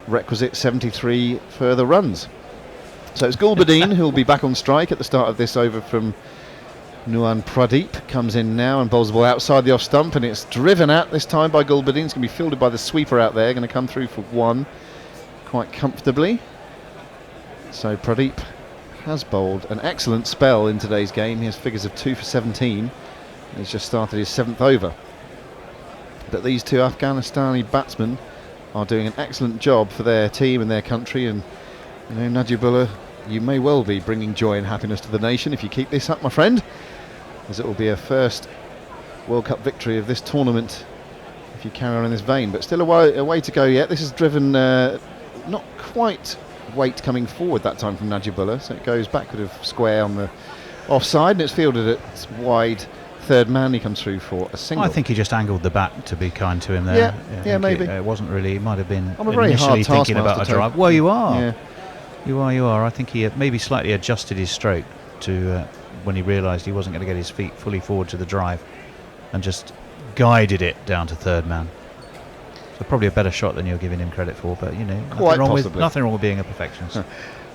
requisite 73 further runs. So it's Gulbadine who will be back on strike at the start of this over from Nuan Pradeep. Comes in now and bowls the ball outside the off stump, and it's driven at this time by Gulbadine. It's going to be fielded by the sweeper out there, going to come through for one quite comfortably. So Pradeep has bowled an excellent spell in today's game. He has figures of 2 for 17. He's just started his 7th over. But these two Afghanistani batsmen are doing an excellent job for their team and their country, and you know, Najibullah, you may well be bringing joy and happiness to the nation if you keep this up, my friend, as it will be a first World Cup victory of this tournament if you carry on in this vein. But still a way to go yet. This is driven not quite weight coming forward that time from Najibullah, so it goes backward of square on the offside, and it's fielded at wide third man. He comes through for a single. I think he just angled the bat, to be kind to him there. Yeah, maybe. It wasn't really, he might have been I'm a very initially hard thinking about a taskmaster drive. Well, you are. Yeah. You are. I think he maybe slightly adjusted his stroke to when he realised he wasn't going to get his feet fully forward to the drive, and just guided it down to third man. So probably a better shot than you're giving him credit for, but you know, nothing wrong with being a perfectionist.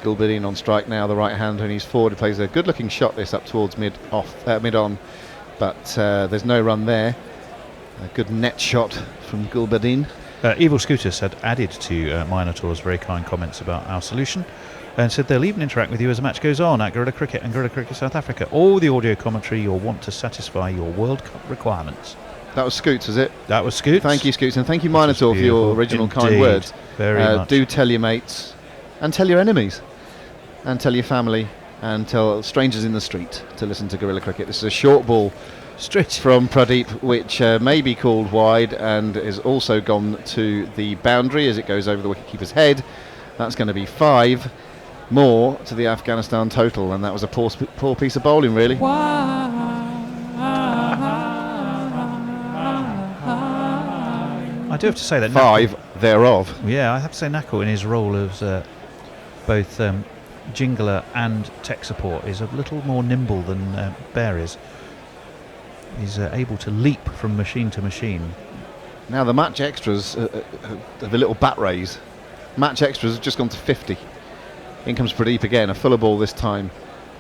Gulbadine on strike now, the right hand, and he's forward. He plays a good looking shot this up towards mid on, but there's no run there. A good net shot from Gulbadine. Evil Scooters had added to Minotaur's very kind comments about our solution, and said they'll even interact with you as the match goes on at Gorilla Cricket and Gorilla Cricket South Africa. All the audio commentary you'll want to satisfy your World Cup requirements. That was Scoots, was it? That was Scoots. Thank you, Scoots, and thank you, Minotaur, for your original kind words. Very much. Do tell your mates, and tell your enemies, and tell your family, and tell strangers in the street to listen to Gorilla Cricket. This is a short ball straight from Pradeep, which may be called wide, and is also gone to the boundary as it goes over the wicketkeeper's head. That's going to be 5 more to the Afghanistan total, and that was a poor piece of bowling, really. I do have to say that 5 thereof. Yeah, I have to say Nakul, in his role as both jingler and tech support, is a little more nimble than Bear is. He's able to leap from machine to machine. Now the match extras have a little bat raise. Match extras have just gone to 50. In comes Pradeep again, a fuller ball this time,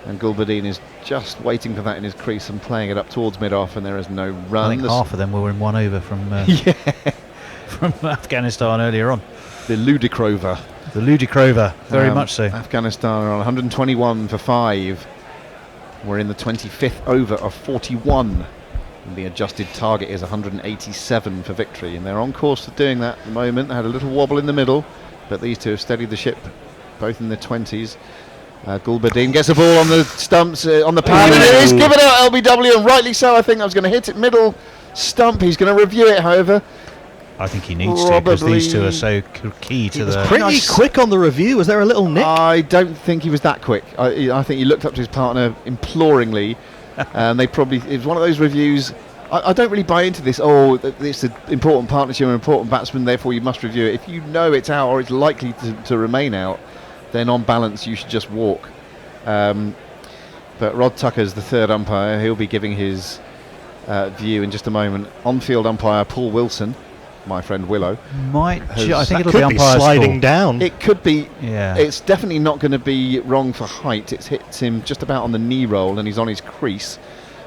and Gulbadine is just waiting for that in his crease and playing it up towards mid-off, and there is no run. I think half of them were in one over from from Afghanistan earlier on. The Ludicrover. The Ludicrover, very much so. Afghanistan are on 121 for 5. We're in the 25th over of 41. And the adjusted target is 187 for victory, and they're on course for doing that at the moment. They had a little wobble in the middle, but these two have steadied the ship, both in the 20s. Gulbadine gets the ball on the stumps, on the pad, and it is given out LBW, and rightly so. I think that was going to hit it middle stump. He's going to review it, however. I think he needs to, because these two are so key to the... Pretty quick on the review. Was there a little nick? I don't think he was that quick. I think he looked up to his partner imploringly, and it was one of those reviews. I don't really buy into this. Oh, it's an important partnership, an important batsman, therefore you must review it. If you know it's out or it's likely to remain out, then on balance you should just walk. But Rod Tucker's the third umpire. He'll be giving his view in just a moment. On-field umpire Paul Wilson, my friend Willow, I think it'll be umpire's sliding down. It could be. Yeah. It's definitely not going to be wrong for height. It hits him just about on the knee roll, and he's on his crease.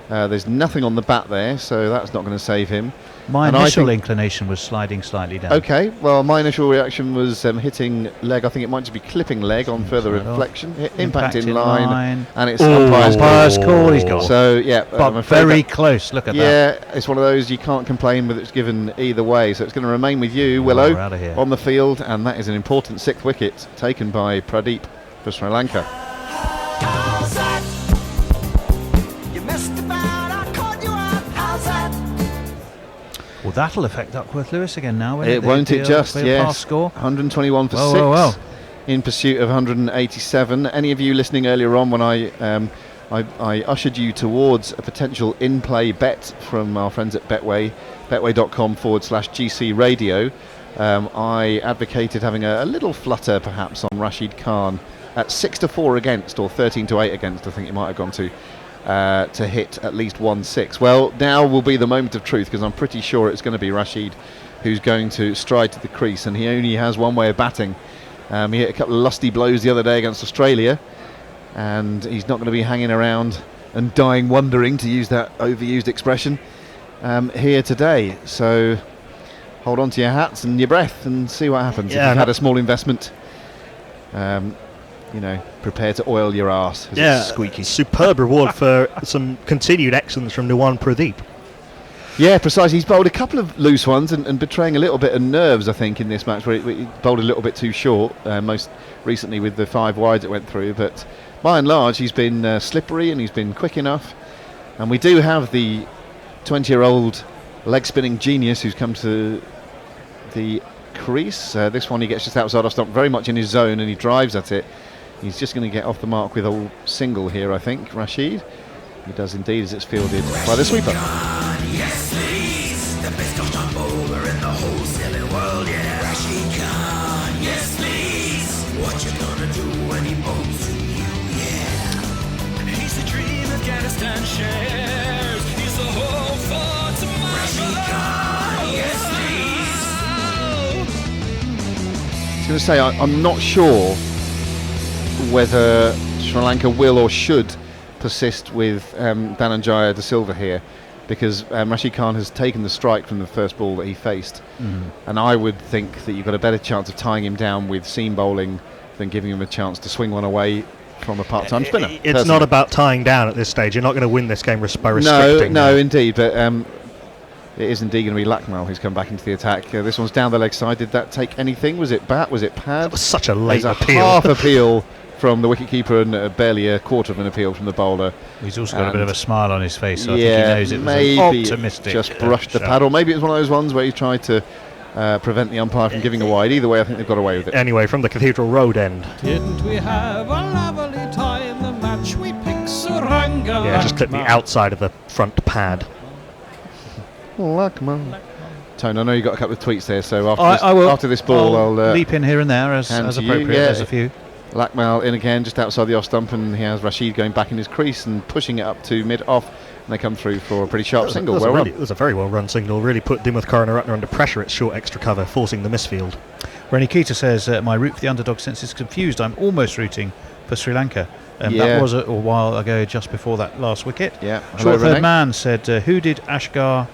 There's nothing on the bat there, so that's not going to save him. My initial inclination was sliding slightly down. Okay, well, my initial reaction was hitting leg. I think it might just be clipping leg on further reflection. Impact in line, and it's umpire's call. He's gone. So, yeah. But very close, look at that. Yeah, it's one of those you can't complain with. It's given either way, so it's going to remain with you, Willow, on the field, and that is an important 6th wicket taken by Pradeep for Sri Lanka. Well, that'll affect Duckworth Lewis again now. Won't it just? Yes. Score? 121 for 6 in pursuit of 187. Any of you listening earlier on when I ushered you towards a potential in-play bet from our friends at Betway, betway.com/GC Radio, I advocated having a little flutter perhaps on Rashid Khan at 6-4 against, or 13-8 against, I think it might have gone to hit at least 1-6. Well, now will be the moment of truth, because I'm pretty sure it's going to be Rashid who's going to stride to the crease, and he only has one way of batting. He hit a couple of lusty blows the other day against Australia, and he's not going to be hanging around and dying wondering, to use that overused expression, here today. So hold on to your hats and your breath and see what happens. Yeah, if you've had a small investment, prepare to oil your arse. It's squeaky. Superb reward for some continued excellence from Nuwan Pradeep. Yeah, precisely. He's bowled a couple of loose ones and betraying a little bit of nerves, I think, in this match, where he bowled a little bit too short, most recently with the 5 wides it went through. But by and large, he's been slippery and he's been quick enough. And we do have the 20-year-old leg-spinning genius who's come to the crease. This one he gets just outside off stump, very much in his zone, and he drives at it. He's just going to get off the mark with a single here, I think, Rashid. He does indeed, as it's fielded by the sweeper. Yes, please. The best off-stump bowler in the whole silly world, yeah. Rashid Khan, yes, please. What you gonna do when he bowls to you, yeah. He's the dream Afghanistan shares. He's the hope for tomorrow. Rashid Khan, yes, please. I was going to say, I'm not sure whether Sri Lanka will or should persist with Dhananjaya de Silva here, because Rashid Khan has taken the strike from the first ball that he faced, and I would think that you've got a better chance of tying him down with seam bowling than giving him a chance to swing one away from a part-time spinner. It's personally. not about tying down at this stage. You're not going to win this game by restricting. No, indeed, but it is indeed going to be Lakmal who's come back into the attack. This one's down the leg side. Did that take anything? Was it bat? Was it pad? That was such a late There's appeal. half appeal from the wicketkeeper and barely a quarter of an appeal from the bowler. He's also got a bit of a smile on his face, so yeah, I think he knows it was maybe an optimistic. just brushed the pad, or maybe it was one of those ones where he tried to prevent the umpire from giving a wide. Either way, I think they've got away with it. Anyway, from the Cathedral Road end. Didn't we have a lovely time? The match we picked Suranga. Yeah, just clip the outside of the front pad. Lakmal. Tone, I know you got a couple of tweets there, so after this ball, I'll I'll leap in here and there as hand to you. appropriate. Yeah. There's a few. Lakmal in again, just outside the off stump, and he has Rashid going back in his crease and pushing it up to mid-off, and they come through for a pretty sharp single. It was a very well-run single, really put Dimuth Karunaratne under pressure at short extra cover, forcing the misfield. Rennie Keita says, my root for the underdog sense is confused. I'm almost rooting for Sri Lanka. Yeah. That was a while ago, just before that last wicket. Yeah. Hello, Short Renee. third man said, who did Ashgar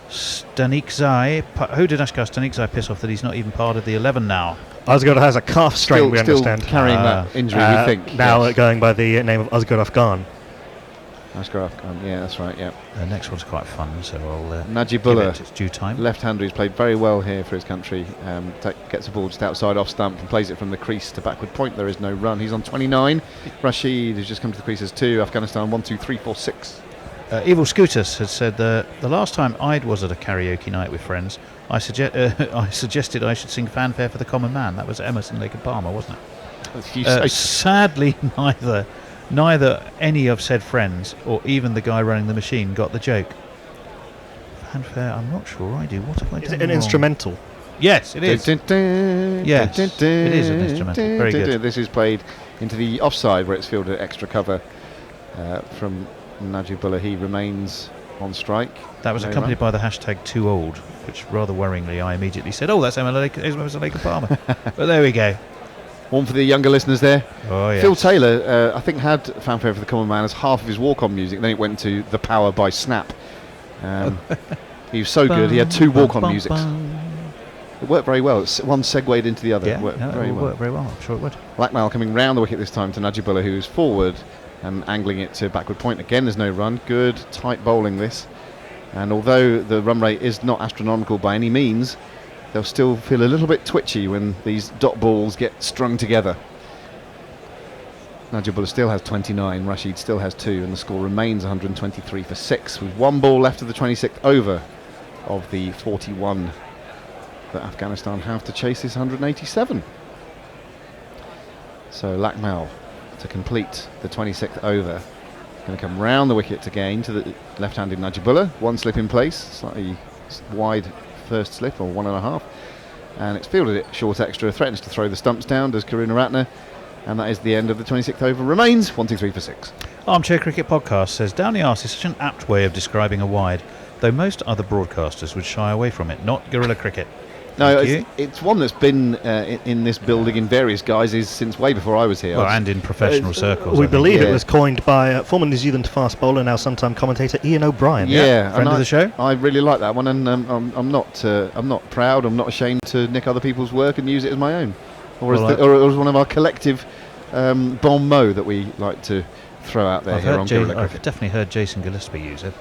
Stanikzai piss off that he's not even part of the 11 now? Asghar has a calf strain, we Still understand. carrying that injury, we think. Now yes. going by the name of Asghar Afghan. Asghar Afghan, yeah, that's right, yeah. The next one's quite fun, so I'll Najib give Ullah, it its due time. left-hander who's played very well here for his country, gets the ball just outside off stump and plays it from the crease to backward point. There is no run. He's on 29. Rashid has just come to the crease as 2. Afghanistan 1, 2, 3, 4, 6. Evil Scooters has said the last time I was at a karaoke night with friends, I suggested I should sing Fanfare for the Common Man. That was Emerson, Lake and Palmer, wasn't it? Sadly, neither any of said friends or even the guy running the machine got the joke. Fanfare, I'm not sure I do. What have I done Is it an wrong? instrumental? Yes, it is. Yes, it is an instrumental. Very good. This is played into the offside where it's fielded extra cover from Najib Ullah. He remains on strike. That was accompanied by the hashtag too old, which rather worryingly I immediately said, oh, that's Emerson, Lake and Palmer. But there we go. One for the younger listeners there. Oh, yes. Phil Taylor, I think, had Fanfare for the Common Man as half of his walk-on music. Then it went to The Power by Snap. He was so good, he had 2 walk-on musics. It worked very well. One segued into the other. Yeah, It worked it very will well. work very well. I'm sure it would. Lakmal coming round the wicket this time to Najib Ullah, who is forward and angling it to backward point. Again, there's no run. Good, tight bowling this. And although the run rate is not astronomical by any means, they'll still feel a little bit twitchy when these dot balls get strung together. Najib Ullah still has 29, Rashid still has 2, and the score remains 123 for 6, with 1 ball left of the 26th over of the 41 that Afghanistan have to chase this 187. So Lakmal to complete the 26th over. Going to come round the wicket again to the left-handed Najib Ullah. 1 slip in place, slightly wide first slip, or 1.5. And it's fielded it short extra, threatens to throw the stumps down, does Karunaratne. And that is the end of the 26th over. Remains 1, 2, 3 for 6. Armchair Cricket Podcast says, down the arse is such an apt way of describing a wide. though most other broadcasters would shy away from it, not guerrilla cricket. No, Thank you. it's one that's been in this building in various guises since way before I was here. Well, and in professional circles. We I think. believe Yeah. it was coined by former New Zealand fast bowler, now sometime commentator Ian O'Brien. Yeah, Friend and of the show? I really like that one, and I'm not proud. I'm not ashamed to nick other people's work and use it as my own, or Well, as one of our collective bon mot that we like to throw out there I've, here heard on Guerrilla I've Cricket. definitely heard Jason Gillespie use it.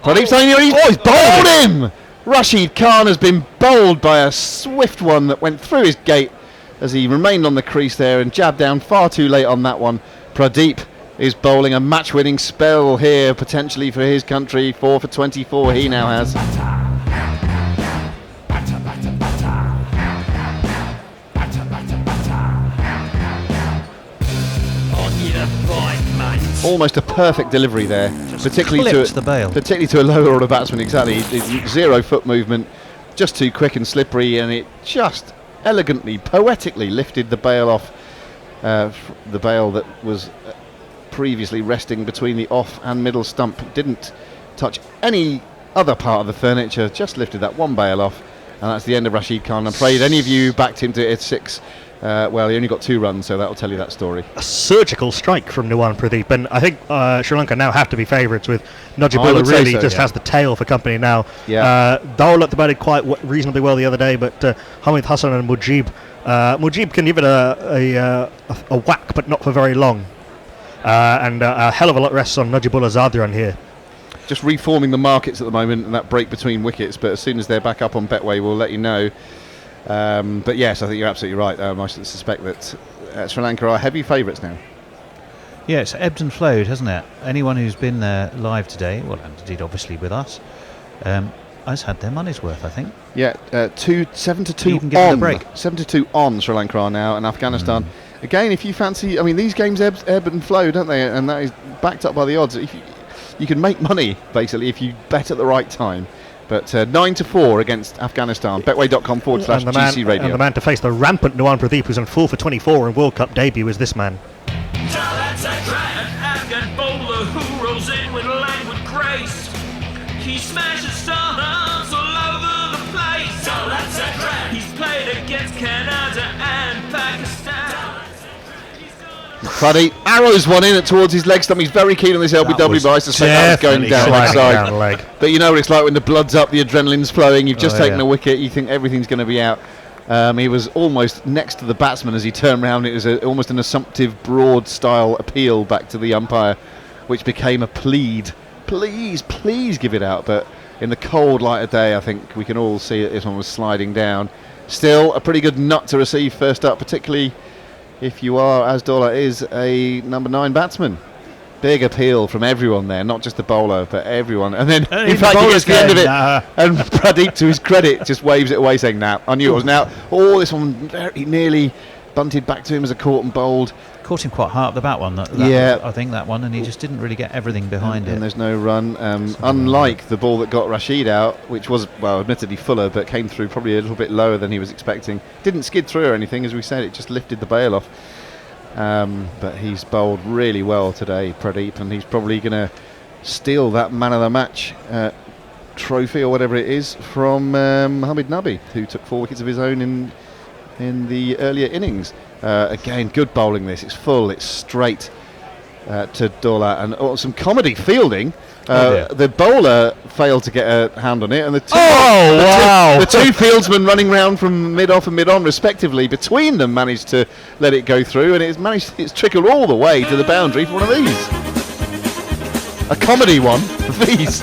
Pradeep saying he's bowled him. Rashid Khan has been bowled by a swift one that went through his gate as he remained on the crease there and jabbed down far too late on that one. Pradeep is bowling a match-winning spell here, potentially for his country. 4 for 24 he now has. Almost a perfect delivery there, particularly clipped the bail. particularly to a lower order batsman. Exactly, 0 foot movement, just too quick and slippery, and it just elegantly, poetically lifted the bail off. The bail that was previously resting between the off and middle stump didn't touch any other part of the furniture, just lifted that one bail off, and that's the end of Rashid Khan. I'm afraid any of you backed him to hit 6. Well, he only got 2 runs, so that'll tell you that story. A surgical strike from Nuwan Pradeep, and I think Sri Lanka now have to be favourites with I Najibullah would say really so, just yeah. has the tail for company now. Yeah. Dawlat batted quite reasonably well the other day, but Hamid Hassan and Mujib can give it a whack, but not for very long. And a hell of a lot rests on Najibullah Zadran here. Just reforming the markets at the moment, and that break between wickets, but as soon as they're back up on Betway, we'll let you know. But yes, I think you're absolutely right. I suspect that Sri Lanka are heavy favourites now. Yeah, it's ebbed and flowed, hasn't it? Anyone who's been there live today, well, and indeed obviously with us, has had their money's worth, I think. Yeah, 7 to 2 You can give them a on. break. 7 to 2 on Sri Lanka are now, and Afghanistan. Again, if you fancy, I mean, these games ebb and flow, don't they? And that is backed up by the odds. You can make money basically if you bet at the right time. But 9 to 4 against Afghanistan. Betway.com/GC Radio. And the man to face the rampant Nuwan Pradeep, who's on 4 for 24 in World Cup debut, is this man. That's a an Afghan bowler who rolls in with languid grace. He smashes stars all over the place. That's a he's played against Canada and Pakistan. Pradeep arrows one in towards his leg stump. He's very keen on this LBW, but I suspect that was going definitely down sliding that down side. the leg. But you know what it's like when the blood's up, the adrenaline's flowing, you've just Oh, taken yeah. a wicket, you think everything's going to be out. He was almost next to the batsman as he turned round. It was almost an assumptive, broad style appeal back to the umpire, which became a plead. Please give it out. But in the cold light of day, I think we can all see that this one was sliding down. Still, a pretty good nut to receive first up, particularly if you are, as Dawlat is, a number 9 batsman. Big appeal from everyone there, not just the bowler, but everyone. And then, in even fact, he the gets to the end of it, bowler's and Pradeep, to his credit, just waves it away, saying, "Nah, I knew it was now." Oh, this one very nearly bunted back to him as a caught and bowled. Caught him quite hard up the bat one. Yeah. I think that one, and he just didn't really get everything behind And it. there's no run. Unlike the ball that got Rashid out, which was, well, admittedly fuller, but came through probably a little bit lower than he was expecting. Didn't skid through or anything, as we said, it just lifted the bail off. But he's bowled really well today, Pradeep, and he's probably going to steal that man of the match trophy or whatever it is from Hamid Nabi, who took 4 wickets of his own in the earlier innings. Again, good bowling this. It's full, it's straight to Dawlat, and some comedy fielding. The bowler failed to get a hand on it, and the two, the two fieldsmen running round from mid-off and mid-on respectively, between them managed to let it go through, and it's trickled all the way to the boundary for one of these. A comedy one of these.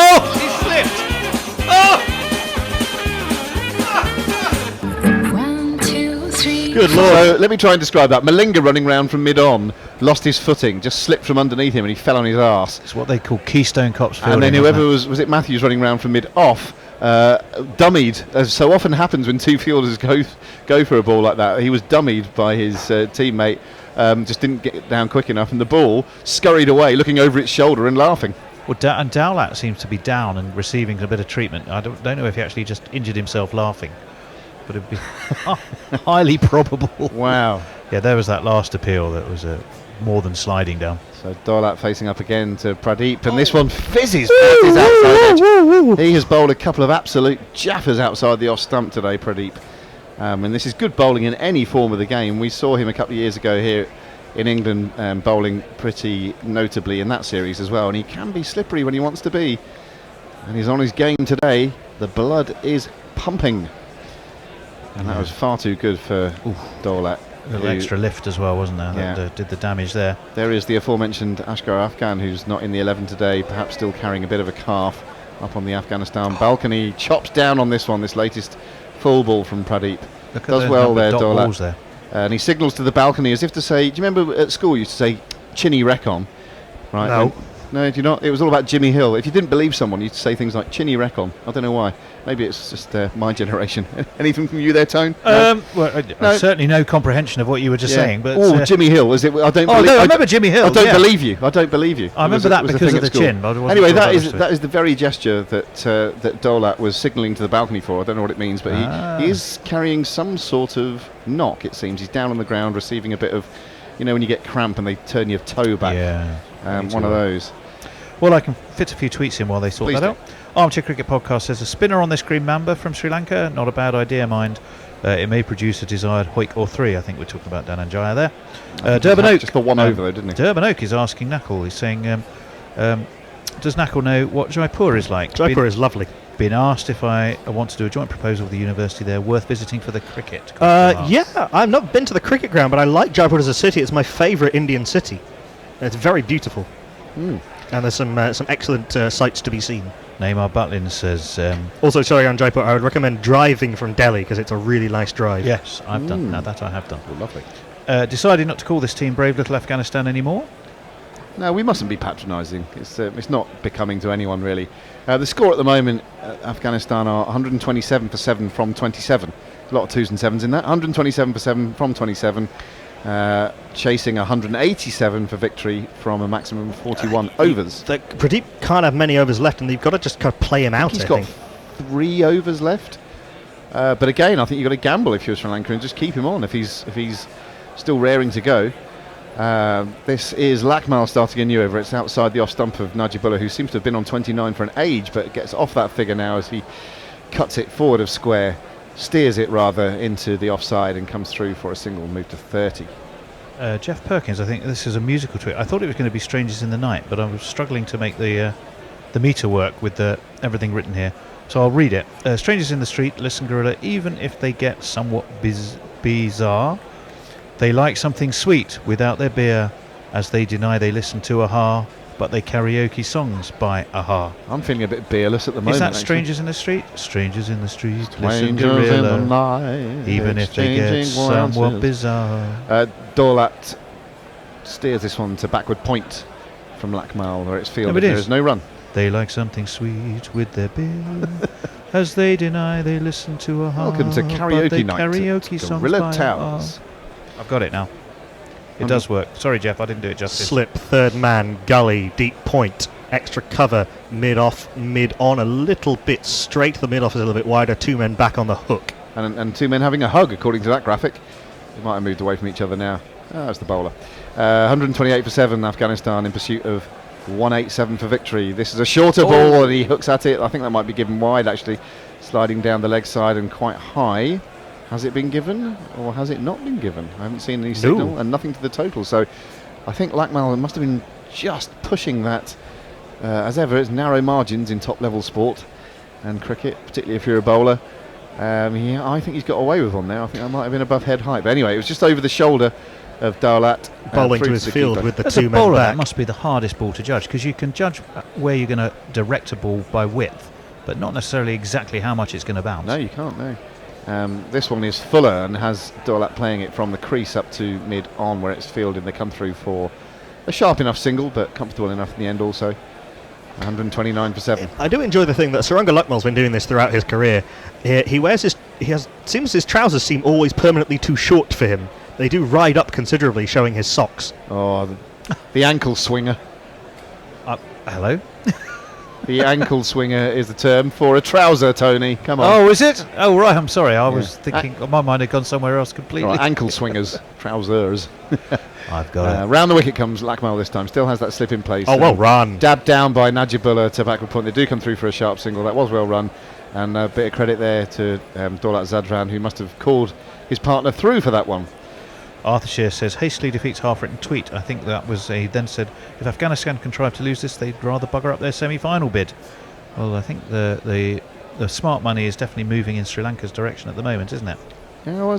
Oh, he slipped! Oh! 1, 2, 3. Good lord. So let me try and describe that. Malinga running round from mid-on, lost his footing, just slipped from underneath him and he fell on his arse. It's what they call Keystone Cops fielding. And then wasn't whoever it? was it Matthews running round from mid-off, dummied, as so often happens when two fielders go for a ball like that. He was dummied by his teammate, just didn't get down quick enough, and the ball scurried away, looking over its shoulder and laughing. Well, and Dowlat seems to be down and receiving a bit of treatment. I don't know if he actually just injured himself laughing, but it would be highly probable. Wow. Yeah, there was that last appeal that was more than sliding down. So Dolat facing up again to Pradeep, and this one fizzes past his outside edge. He has bowled a couple of absolute jaffers outside the off stump today, Pradeep. And this is good bowling in any form of the game. We saw him a couple of years ago here in England bowling pretty notably in that series as well, and he can be slippery when he wants to be. And he's on his game today. The blood is pumping. And that was far too good for Dolat. A little extra lift as well, wasn't there? Yeah. That did the damage there. There is the aforementioned Ashgar Afghan, who's not in the 11 today, perhaps still carrying a bit of a calf up on the Afghanistan balcony. Chops down on this one, this latest full ball from Pradeep. Look at Does the well number there, of dot Dolat. balls there. And he signals to the balcony as if to say, do you remember at school you used to say Chinny Recon? Right? No. No, do you not? It was all about Jimmy Hill. If you didn't believe someone, you'd say things like Chinny Recon. I don't know why. Maybe it's just my generation. Anything from you there, Tone? No? Well, certainly no comprehension of what you were just saying. But Jimmy Hill. Was it? I don't. Oh, no, I remember Jimmy Hill. I don't believe you. I don't believe you. I remember that because of the chin. But I wasn't anyway, sure that if is the very gesture that that Dolat was signalling to the balcony for. I don't know what it means, but he is carrying some sort of knock. It seems he's down on the ground, receiving a bit of, when you get cramp and they turn your toe back. Yeah. One of those. Well, I can fit a few tweets in while they sort Please that do. out. Armchair Cricket Podcast says a spinner on this green mamba from Sri Lanka. Not a bad idea, mind. It may produce a desired hoik or three. I think we're talking about Dhananjaya there. Durban Oak. Just got one over though, didn't he? Durban Oak is asking Knuckle. He's saying, does Knuckle know what Jaipur is like? Jaipur is lovely. Been asked if I want to do a joint proposal with the university there, worth visiting for the cricket. Yeah, I've not been to the cricket ground, but I like Jaipur as a city. It's my favourite Indian city. It's very beautiful. And there's some excellent sights to be seen. Neymar Butlin says... Also, sorry, on Jaipur, I would recommend driving from Delhi because it's a really nice drive. Yes, I've done. Now that I have done. Oh, lovely. Decided not to call this team Brave Little Afghanistan anymore. No, we mustn't be patronising. It's not becoming to anyone, really. The score at the moment, Afghanistan are 127 for 7 from 27. A lot of 2s and 7s in that. 127 for 7 from 27. Chasing 187 for victory from a maximum of 41 overs. Pradeep can't have many overs left, and you've got to just kind of play him out. He's got 3 overs left. But again, I think you've got to gamble if you're Sri Lanka and just keep him on if he's still raring to go. This is Lakmal starting a new over. It's outside the off stump of Najibullah, who seems to have been on 29 for an age, but gets off that figure now as he cuts it forward of square. Steers it rather into the offside and comes through for a single, move to 30. Jeff Perkins, I think this is a musical tweet. I thought it was going to be Strangers in the Night, but I was struggling to make the meter work with everything written here. So I'll read it. Strangers in the street, listen gorilla, even if they get somewhat bizarre, they like something sweet without their beer, as they deny they listen to Aha, but they karaoke songs by Aha. I'm feeling a bit beerless at the moment. Is that actually. Strangers in the Street? Strangers in the street, listen Strangers in the gorilla, night, even if they get exchanging somewhat glances. bizarre. Dolat steers this one to backward point from Lakmal, where it's fielded. No, There is no run. They like something sweet with their beer, as they deny they listen to Aha. Welcome to but karaoke they night karaoke at songs Gorilla by Towers. Aha. I've got it now. It does work. Sorry, Jeff, I didn't do it justice. Slip, third man, gully, deep point, extra cover, mid off, mid on, a little bit straight. The mid off is a little bit wider. 2 men back on the hook. And 2 men having a hug, according to that graphic. They might have moved away from each other now. That's the bowler. 128 for 7, Afghanistan in pursuit of 187 for victory. This is a shorter ball and he hooks at it. I think that might be given wide, actually. Sliding down the leg side and quite high. Has it been given or has it not been given? I haven't seen any signal and nothing to the total. So I think Lakmal must have been just pushing that. As ever, it's narrow margins in top level sport and cricket, particularly if you're a bowler. I think he's got away with one there. I think that might have been above head height. But anyway, it was just over the shoulder of Dolat. Bowling to his field with the As 2 a men bowler, back. that must be the hardest ball to judge, because you can judge where you're going to direct a ball by width, but not necessarily exactly how much it's going to bounce. No, you can't, no. This one is fuller and has Dolat playing it from the crease up to mid-on where it's fielded. They come through for a sharp enough single, but comfortable enough in the end also. 129 for 7. I do enjoy the thing that Suranga Luckmal's been doing this throughout his career. He wears seems his trousers seem always permanently too short for him. They do ride up considerably, showing his socks. Oh, the ankle swinger. Hello? The ankle swinger is the term for a trouser, Tony. Come on. Oh, is it? Oh, right. I'm sorry. I was thinking. My mind had gone somewhere else completely. Right, ankle swingers, trousers. I've got it. Round the wicket comes Lakmal this time. Still has that slip in place. Oh, well run. Dabbed down by Najibullah to backward point. They do come through for a sharp single. That was well run. And a bit of credit there to Daulat Zadran, who must have called his partner through for that one. Arthur Shear says, hastily defeats half-written tweet. I think that was he then said, if Afghanistan contrive to lose this, they'd rather bugger up their semi-final bid. Well, I think the smart money is definitely moving in Sri Lanka's direction at the moment, isn't it? Yeah,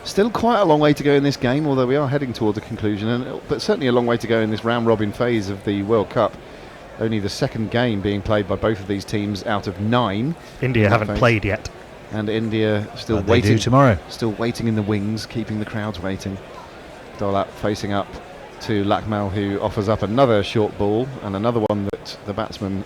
still quite a long way to go in this game, although we are heading toward the conclusion, but certainly a long way to go in this round-robin phase of the World Cup. Only the second game being played by both of these teams out of 9. India haven't played yet. And India still But waiting they do tomorrow. Still waiting in the wings, keeping the crowds waiting. Dolat facing up to Lakmal, who offers up another short ball and another one that the batsman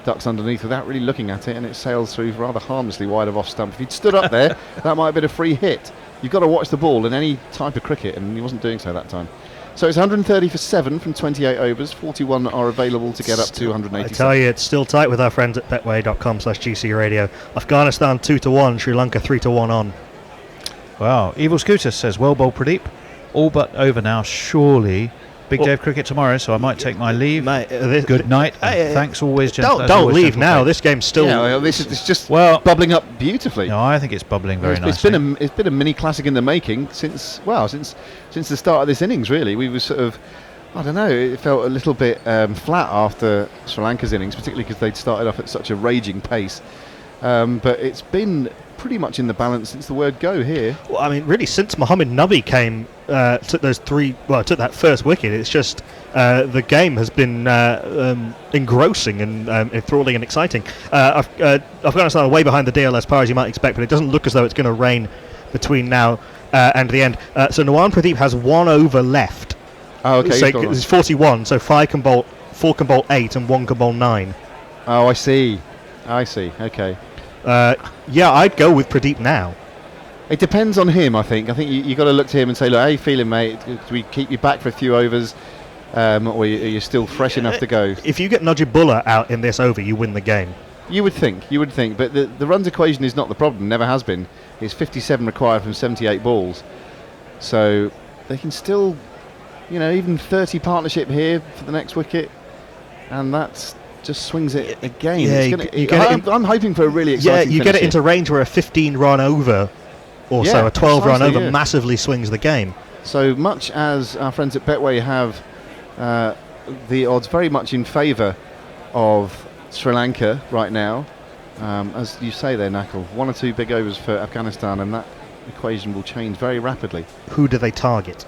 ducks underneath without really looking at it, and it sails through rather harmlessly wide of off stump. If he'd stood up there, that might have been a free hit. You've got to watch the ball in any type of cricket, and he wasn't doing so that time. So it's 130 for 7 from 28 overs. 41 are available to get up to 180. I tell you, it's still tight with our friends at betway.com/GC Radio. Afghanistan 2-1, Sri Lanka 3-1 on. Wow. Evil Scooter says, well bowled, Pradeep. All but over now, surely. Big day of cricket tomorrow, so I might take my leave. Mate, Good night. And thanks always, gentlemen. Don't leave now. This game's still... Yeah, well, this is just bubbling up beautifully. No, I think it's bubbling very nicely. It's been a mini classic in the making since the start of this innings, really. We were sort of, I don't know, it felt a little bit flat after Sri Lanka's innings, particularly because they'd started off at such a raging pace. But it's been pretty much in the balance since the word go here. Well, I mean, really, since Mohammed Nabi came, took took that first wicket, it's just the game has been engrossing and enthralling and exciting. Afghanistan are way behind the DL as far as you might expect, but it doesn't look as though it's going to rain between now and the end. So Nawan Pradeep has 1 over left. Oh, okay. So it's 41, so 4 can bowl 8 and 1 can bowl 9. Oh, I see. Okay. Yeah, I'd go with Pradeep now. It depends on him, I think. I think you got to look to him and say, look, how you feeling, mate? Do we keep you back for a few overs, or are you still fresh enough to go? If you get Najibullah out in this over, you win the game. You would think, but the runs equation is not the problem, never has been. It's 57 required from 78 balls. So they can still, even 30 partnership here for the next wicket, and that's just swings it again. Yeah, I'm hoping for a really exciting you get it finish into range where a 15-run over or so, a 12-run over massively swings the game. So much as our friends at Betway have the odds very much in favour of Sri Lanka right now, as you say there, Nakul, 1 or 2 big overs for Afghanistan, and that equation will change very rapidly. Who do they target?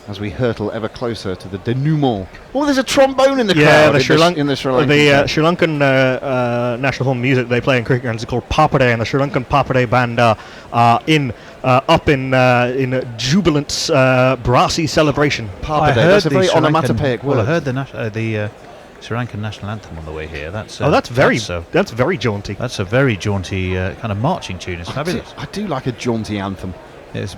As we hurtle ever closer to the denouement. Oh, there's a trombone in the crowd. Yeah, in the Sri Lankan Sri Lankan national form music they play in cricket grounds is called Papade, and the Sri Lankan Papade band are up in jubilant, brassy celebration. Papade, that's a very onomatopoeic word. Well, I heard the Sri Lankan national anthem on the way here. That's very jaunty. That's a very jaunty kind of marching tune. It's fabulous. I do like a jaunty anthem. It's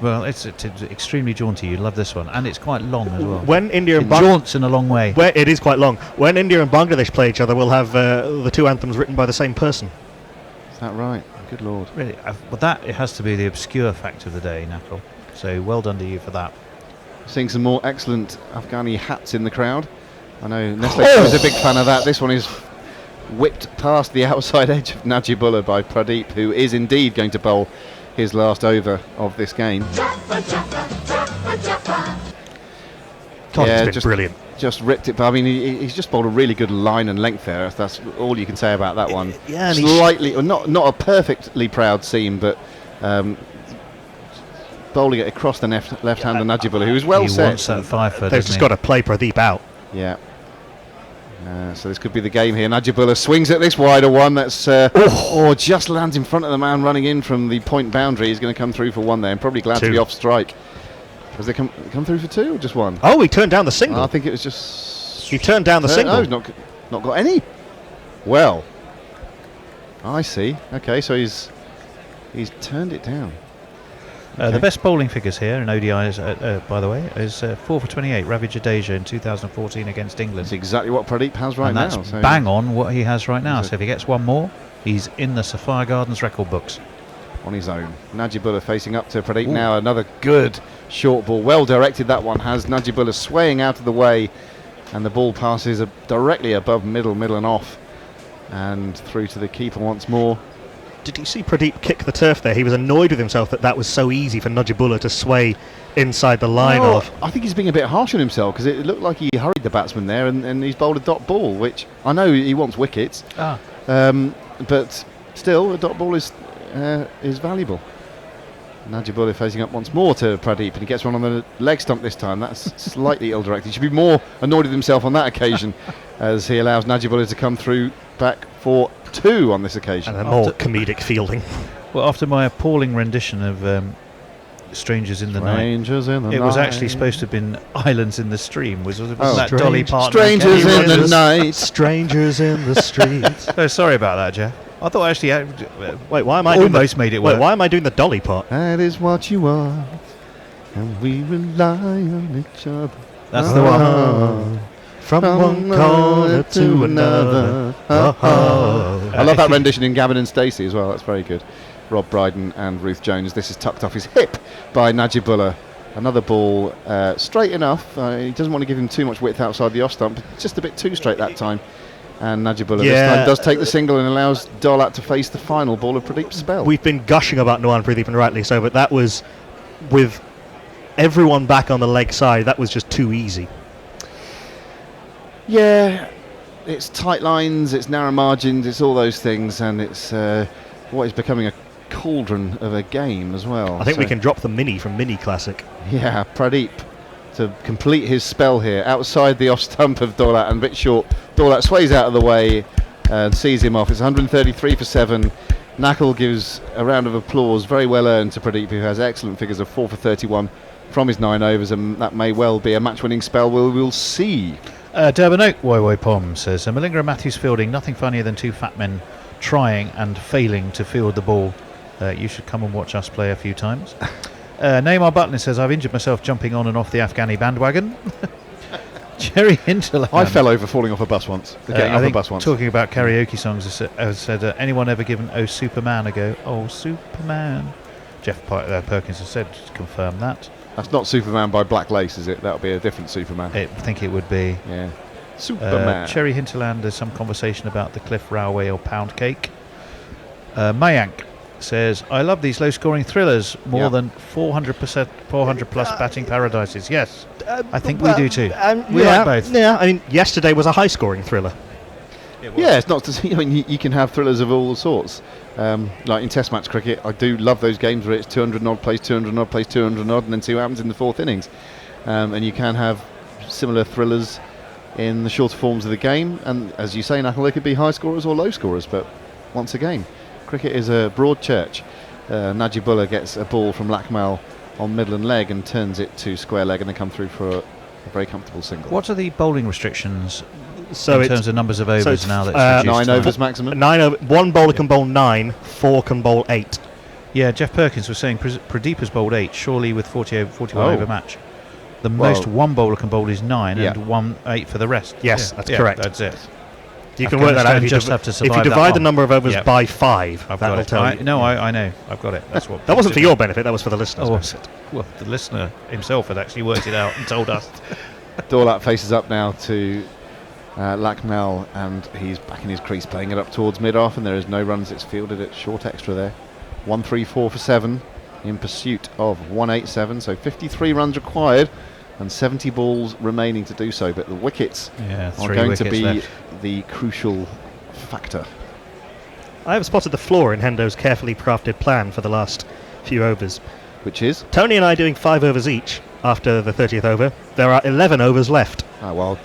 extremely jaunty. You love this one, and it's quite long as well. When India and jaunts in a long way. It is quite long. When India and Bangladesh play each other, we'll have the 2 anthems written by the same person. Is that right? Good Lord. Really? Well, it has to be the obscure fact of the day, Nakul. So well done to you for that. Seeing some more excellent Afghani hats in the crowd. I know Nestle is a big fan of that. This one is whipped past the outside edge of Najibullah by Pradeep, who is indeed going to bowl his last over of this game. It's been brilliant. Just ripped it, but I mean, he's just bowled a really good line and length there. That's all you can say about that one. Yeah, slightly, or not a perfectly proud seam, but bowling it across the left-hander Najibullah, who is well set. He wants that 5 foot. They've just got to play Pradeep out. Yeah. So this could be the game here. Najibullah swings at this wider one. That's just lands in front of the man running in from the point boundary. He's going to come through for 1 there, and probably glad to be off strike. Has they come through for 2 or just 1? Oh, he turned down the single. I think it was just... He turned down the single. No, he's not got any. Well, I see. Okay, so he's turned it down. The best bowling figures here in ODIs, by the way, is 4 for 28, Ravi Jadeja in 2014 against England. That's exactly what Pradeep has right And now. that's so bang on what he has right now. So if he gets one more, he's in the Sapphire Gardens record books. on his own. Najibullah facing up to Pradeep now. Another good short ball. Well directed that one has. Najibullah swaying out of the way. And the ball passes directly above middle and off. And through to the keeper once more. Did you see Pradeep kick the turf there? He was annoyed with himself that was so easy for Najibullah to sway inside the line of. I think he's being a bit harsh on himself because it looked like he hurried the batsman there and he's bowled a dot ball, which I know he wants wickets. But still, a dot ball is valuable. Najibullah facing up once more to Pradeep, and he gets one on the leg stump this time. That's slightly ill-directed. He should be more annoyed with himself on that occasion as he allows Najibullah to come through back for 2 on this occasion. And a more comedic fielding. Well, after my appalling rendition of Strangers in the Night, it was actually supposed to have been Islands in the Stream. Was that Dolly Parton? Strangers in the Night. Strangers in the streets. Oh, sorry about that, Jeff. I thought actually wait, why am I almost made it work. Wait, why am I doing the Dolly part? That is what you are, and we rely on each other. That's the one. From one corner to another. I love that rendition in Gavin and Stacey as well. That's very good. Rob Brydon and Ruth Jones. This is tucked off his hip by Najibullah. Another ball straight enough. He doesn't want to give him too much width outside the off stump. Just a bit too straight that time. And Najibullah this time does take the single and allows Dolat to face the final ball of Pradeep's spell. We've been gushing about Nuwan Pradeep, and rightly so, but that was, with everyone back on the leg side, that was just too easy. Yeah, it's tight lines, it's narrow margins, it's all those things, and it's what is becoming a cauldron of a game as well. I think we can drop the mini from Mini Classic. Yeah, Pradeep to complete his spell here, outside the off stump of Dolat and a bit short. Dolat sways out of the way and sees him off. It's 133 for 7. Knuckle gives a round of applause, very well earned, to Pradeep, who has excellent figures of 4 for 31 from his 9 overs, and that may well be a match-winning spell. We'll see. Durban Oak Woi Pom says, Malinga and Matthews fielding, nothing funnier than 2 fat men trying and failing to field the ball. You should come and watch us play a few times. Neymar Butler says, I've injured myself jumping on and off the Afghani bandwagon. Jerry Hinterland. I fell over falling off a bus once. Talking about karaoke songs, said, anyone ever given Oh Superman a go? Oh Superman. Jeff Perkins has said, confirm that. That's not Superman by Black Lace, is it? That'll be a different Superman. I think it would be. Yeah. Superman. Cherry Hinterland, there's some conversation about the Cliff Railway or pound cake. Mayank says, I love these low-scoring thrillers more than 400 plus batting paradises. Yes, I think we do too. We like both. Yeah, I mean, yesterday was a high-scoring thriller. Yeah, it's not to see. I mean, you can have thrillers of all sorts. Like in Test match cricket, I do love those games where it's 200 odd plays 200 odd plays 200 odd, and then see what happens in the 4th innings. And you can have similar thrillers in the shorter forms of the game. And as you say, Knuckle, they could be high scorers or low scorers. But once again, cricket is a broad church. Najibullah gets a ball from Lakmal on middle and leg and turns it to square leg, and they come through for a very comfortable single. What are the bowling restrictions in it's terms of numbers of overs now? That's 9 overs maximum. 9 over. One bowler can bowl 9, 4 can bowl 8. Yeah, Jeff Perkins was saying Pradeep has bowled 8, surely with 41 over match. The most one bowler can bowl is 9 and 8 for the rest. Yes, that's correct. That's it. You can work that out. If you divide the number of overs by 5, that'll tell you. I know. I've got it. That's what. That wasn't for your benefit. That was for the listeners. Oh, was it? Well, the listener himself had actually worked it out and told us. Dolat faces up now to Lakmal, and he's back in his crease, playing it up towards mid-off, and there is no runs. It's fielded at short extra there. 134 for 7 in pursuit of 187, so 53 runs required and 70 balls remaining to do so, but the wickets are going to be left. the crucial factor. I have spotted the flaw in Hendo's carefully crafted plan for the last few overs. Which is? Tony and I doing 5 overs each after the 30th over. There are 11 overs left. Oh, well,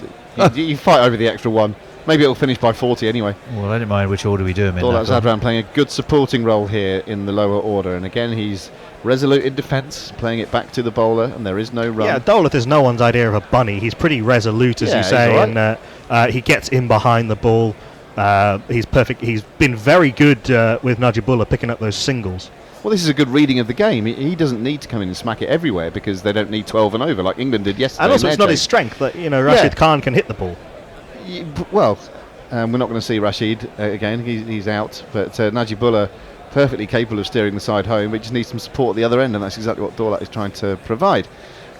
you fight over the extra one. Maybe it'll finish by 40 anyway. Well, I don't mind which order we do them in. Dolat Zadran playing a good supporting role here in the lower order, and again he's resolute in defence, playing it back to the bowler, and there is no run. Yeah, Dolat is no one's idea of a bunny. He's pretty resolute, as you say, and he gets in behind the ball. He's perfect. He's been very good with Najibullah picking up those singles. Well, this is a good reading of the game. He doesn't need to come in and smack it everywhere because they don't need 12 and over like England did yesterday. And also, in it's their not his game. strength that Rashid Khan can hit the ball. Well, we're not going to see Rashid again. He's out. But Najibullah, perfectly capable of steering the side home, but just needs some support at the other end, and that's exactly what Daulat is trying to provide.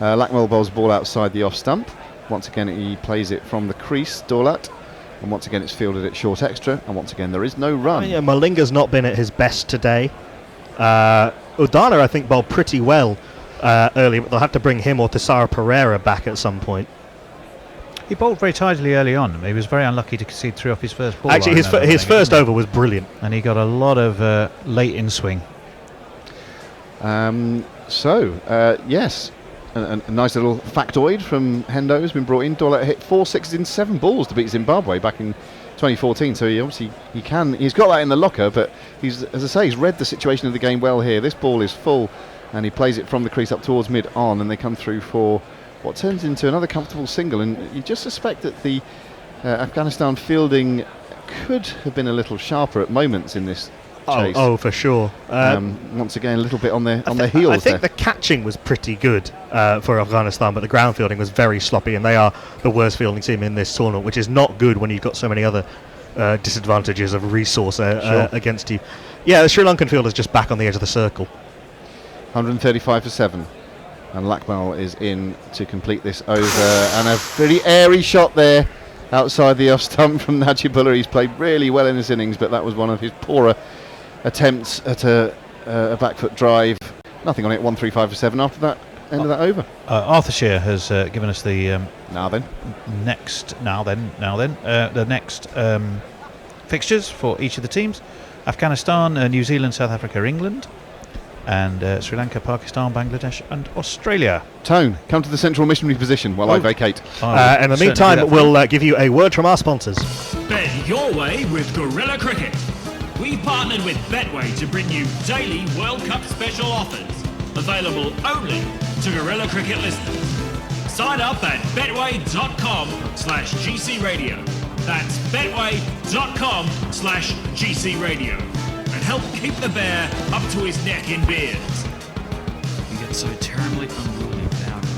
Lakmal bowls ball outside the off stump. Once again, he plays it from the crease, Daulat. And once again, it's fielded at short extra. And once again, there is no run. Yeah, Malinga's not been at his best today. Udana, I think, bowled pretty well early, but they'll have to bring him or Tessara Pereira back at some point. He bowled very tidily early on. He was very unlucky to concede 3 off his first ball. Actually, his first over was brilliant. And he got a lot of late in swing. Yes. A nice little factoid from Hendo has been brought in. Daulat hit 4 sixes in 7 balls to beat Zimbabwe back in 2014. So he's got that in the locker, but he's read the situation of the game well here. This ball is full, and he plays it from the crease up towards mid-on, and they come through for what turns into another comfortable single. And you just suspect that the Afghanistan fielding could have been a little sharper at moments in this chase. Oh, for sure. Once again, a little bit on their heels. I think the catching was pretty good for Afghanistan, but the ground fielding was very sloppy, and they are the worst fielding team in this tournament, which is not good when you've got so many other disadvantages of resource against you. Yeah, the Sri Lankan fielder's just back on the edge of the circle. 135 for 7. And Lakmal is in to complete this over. And a pretty airy shot there outside the off stump from Najibullah. He's played really well in this innings, but that was one of his poorer attempts at a back foot drive. Nothing on it, 135 for 7 after that end of that over. Arthur Shear has given us the the next fixtures for each of the teams. Afghanistan, New Zealand, South Africa, England, and Sri Lanka, Pakistan, Bangladesh and Australia. Tone, come to the central missionary position while I vacate. In the meantime, we'll give you a word from our sponsors. Bet your way with Gorilla Cricket. We've partnered with Betway to bring you daily World Cup special offers, available only to Gorilla Cricket listeners. Sign up at betway.com/GC Radio. That's betway.com/GC Radio. And help keep the bear up to his neck in beers. You get so terribly unruly without it.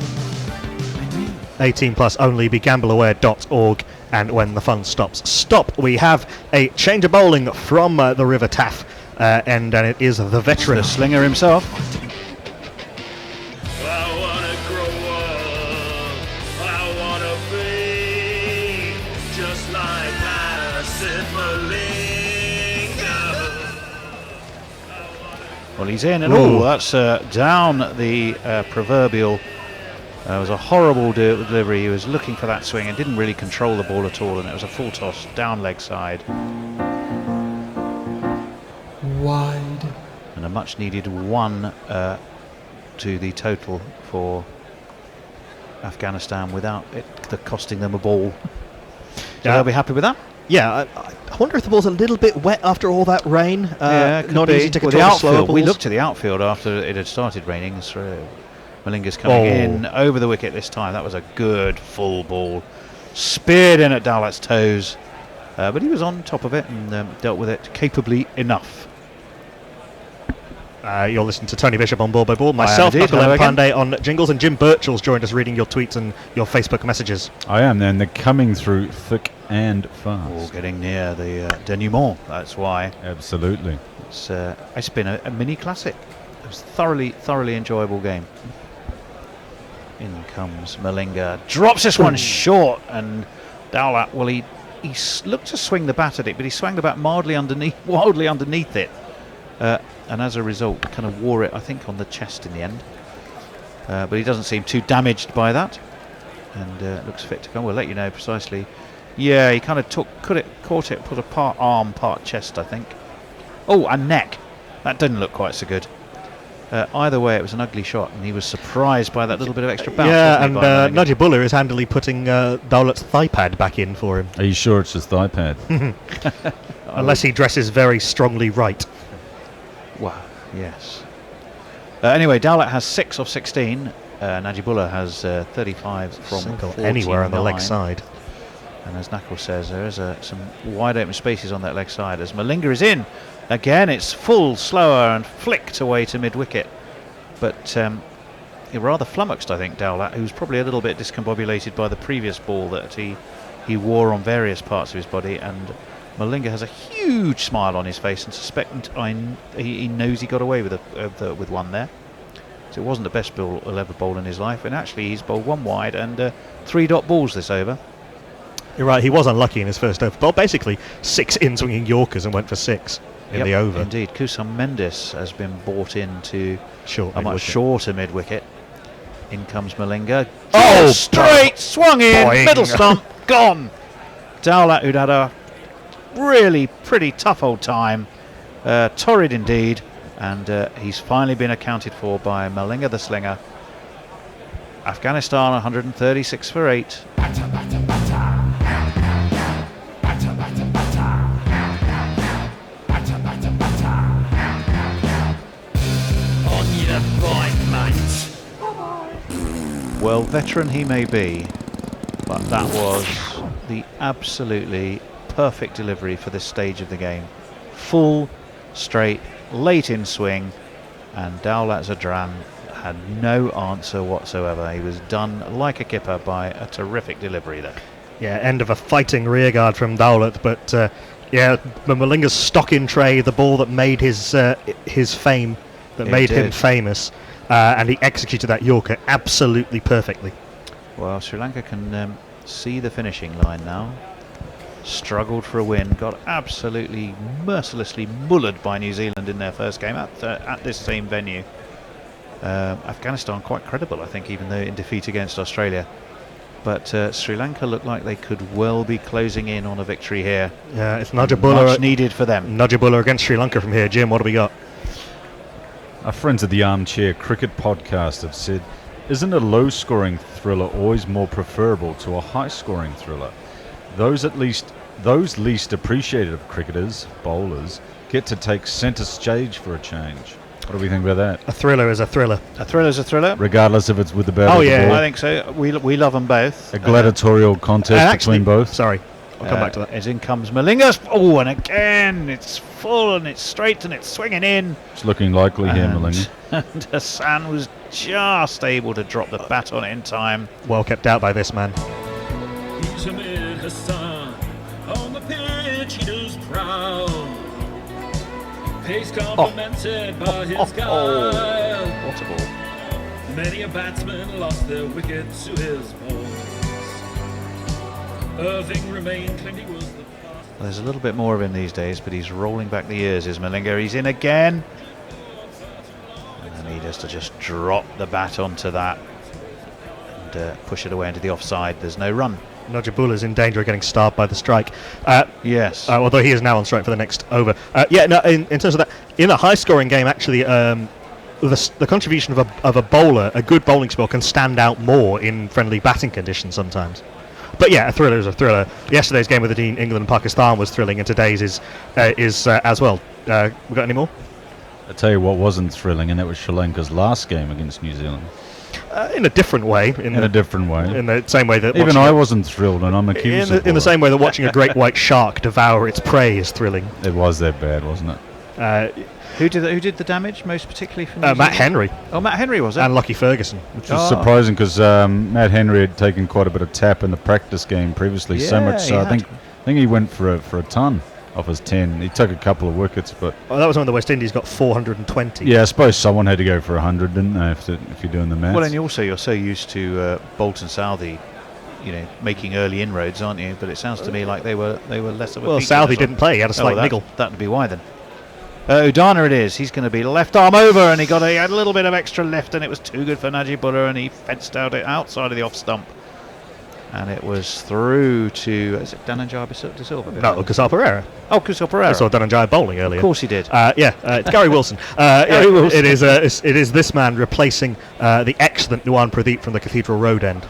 18 plus only, begambleaware.org, and when the fun stops. We have a change of bowling from the River Taff, and it is the veteran. The slinger himself. I wanna grow up, I wanna be just like Addison Malinga. Well, he's in, and that's down the proverbial. It was a horrible delivery. He was looking for that swing and didn't really control the ball at all, and it was a full toss down leg side. Wide. And a much needed 1 to the total for Afghanistan without it costing them a ball. So they'll be happy with that. Yeah, I wonder if the ball's a little bit wet after all that rain. Not easy to control the the slower outfield. balls. We looked at the outfield after it had started raining. Malinga's coming in over the wicket this time. That was a good full ball. Speared in at Daulat's toes. But he was on top of it and dealt with it capably enough. You're listening to Tony Bishop on Ball by Ball. Myself, Nicola Pandey on Jingles, and Jim Birchall's joined us reading your tweets and your Facebook messages. I am, and they're coming through thick and fast. All getting near the denouement, that's why. Absolutely. It's been a mini classic. It was thoroughly enjoyable game. In comes Malinga, drops this one short, and Daulat, well, he looked to swing the bat at it, but he swung the bat wildly underneath it, and as a result kind of wore it, I think, on the chest in the end, but he doesn't seem too damaged by that, and looks fit to go. We'll let you know precisely. Yeah, he kind of caught it, put a part arm, part chest, I think. Oh, and neck. That didn't look quite so good. Either way, it was an ugly shot, and he was surprised by that little bit of extra bounce. Yeah, and Najibullah is handily putting Daulat's thigh pad back in for him. Are you sure it's his thigh pad? Unless he dresses very strongly right. Wow, yes. Anyway, Daulat has 6 of 16. Najibullah has 35 from Single 49. anywhere on the leg side. And as Knuckles says, there is some wide open spaces on that leg side as Malinga is in. Again, it's full, slower, and flicked away to mid-wicket. But rather flummoxed, I think, Dowlatt, who's probably a little bit discombobulated by the previous ball that he wore on various parts of his body. And Malinga has a huge smile on his face and he knows he got away with one there. So it wasn't the best ball he'll ever bowl in his life. And actually, he's bowled one wide and 3 dot balls this over. You're right, he was unlucky in his first over. Well, basically 6 in-swinging Yorkers and went for 6 in the over. Indeed. Kusam Mendes has been brought in to Short a much mid-wicket. shorter mid-wicket. In comes Malinga. Oh, straight, swung in, boing. middle stump, gone. Dowlatt, who'd had a really pretty tough old time, torrid indeed, and he's finally been accounted for by Malinga the slinger. Afghanistan 136 for 8. Well, veteran he may be, but that was the absolutely perfect delivery for this stage of the game. Full, straight, late in swing, and Dowlatt Zadran had no answer whatsoever. He was done like a kipper by a terrific delivery there. Yeah, end of a fighting rearguard from Dowlatt, but Malinga's stock in tray, the ball that made his fame, that made him famous. And he executed that Yorker absolutely perfectly. Well, Sri Lanka can see the finishing line now. Struggled for a win, got absolutely mercilessly mullered by New Zealand in their first game at this same venue. Afghanistan quite credible, I think, even though in defeat against Australia. But Sri Lanka looked like they could well be closing in on a victory here. Yeah, it's Najibullah. Much needed for them. Najibullah against Sri Lanka from here. Jim, what do we got? Our friends at the Armchair Cricket Podcast have said, isn't a low-scoring thriller always more preferable to a high-scoring thriller? Those least appreciated of cricketers, bowlers, get to take centre stage for a change. What do we think about that? A thriller is a thriller. A thriller's a thriller. Regardless if it's with the bat or the ball. I think so. We love them both. A gladiatorial contest between both. Sorry, I'll come back to that. As in comes Malinga. Oh, and again, it's full and it's straight and it's swinging in. It's looking likely here, Malinga. And Hassan was just able to drop the bat on it in time. Well kept out by this man. Jamil Hassan on the pitch, he does proud. Pace complimented by his guile. What a ball. Many a batsman lost their wicket to his balls. Irving remained, claimed he was the fastest. Well, there's a little bit more of him these days, but he's rolling back the years, is Malinga. He's in again. And he has to just drop the bat onto that and push it away into the offside. There's no run. Najibullah's in danger of getting starved by the strike. Yes. Although he is now on strike for the next over. In terms of that, in a high-scoring game, actually, the contribution of a bowler, a good bowling spell, can stand out more in friendly batting conditions sometimes. But yeah, a thriller is a thriller. Yesterday's game with England and Pakistan was thrilling, and today's is as well. We got any more? I'll tell you what wasn't thrilling, and that was Sri Lanka's last game against New Zealand. In a different way. In a different way. In the same way that even I wasn't thrilled, and I'm accused in the same way that watching a great white shark devour its prey is thrilling. It was that bad, wasn't it? Who did the damage most particularly for New Zealand? Matt Henry. Oh, Matt Henry was it? And Lockie Ferguson. Which was surprising because Matt Henry had taken quite a bit of tap in the practice game previously, so much so I think he went for a ton off his 10. He took a couple of wickets, but that was when the West Indies got 420. Yeah, I suppose someone had to go for 100, didn't they? If you're doing the maths. Well, and you're so used to Bolton Southey, making early inroads, aren't you? But it sounds to me like they were less of a. Well, Southey didn't play. He had a slight niggle. That'd be why then. Udana it is. He's going to be left arm over, and he had a little bit of extra lift, and it was too good for Najibullah, and he fenced out it outside of the off stump. And it was through to, is it Dhananjaya De Silva? No, Kusal Pereira. Oh, Kusal Pereira. I saw Dhananjaya bowling earlier. Of course he did. It's Gary Wilson. Gary Wilson. It is this man replacing the excellent Nuwan Pradeep from the Cathedral Road end.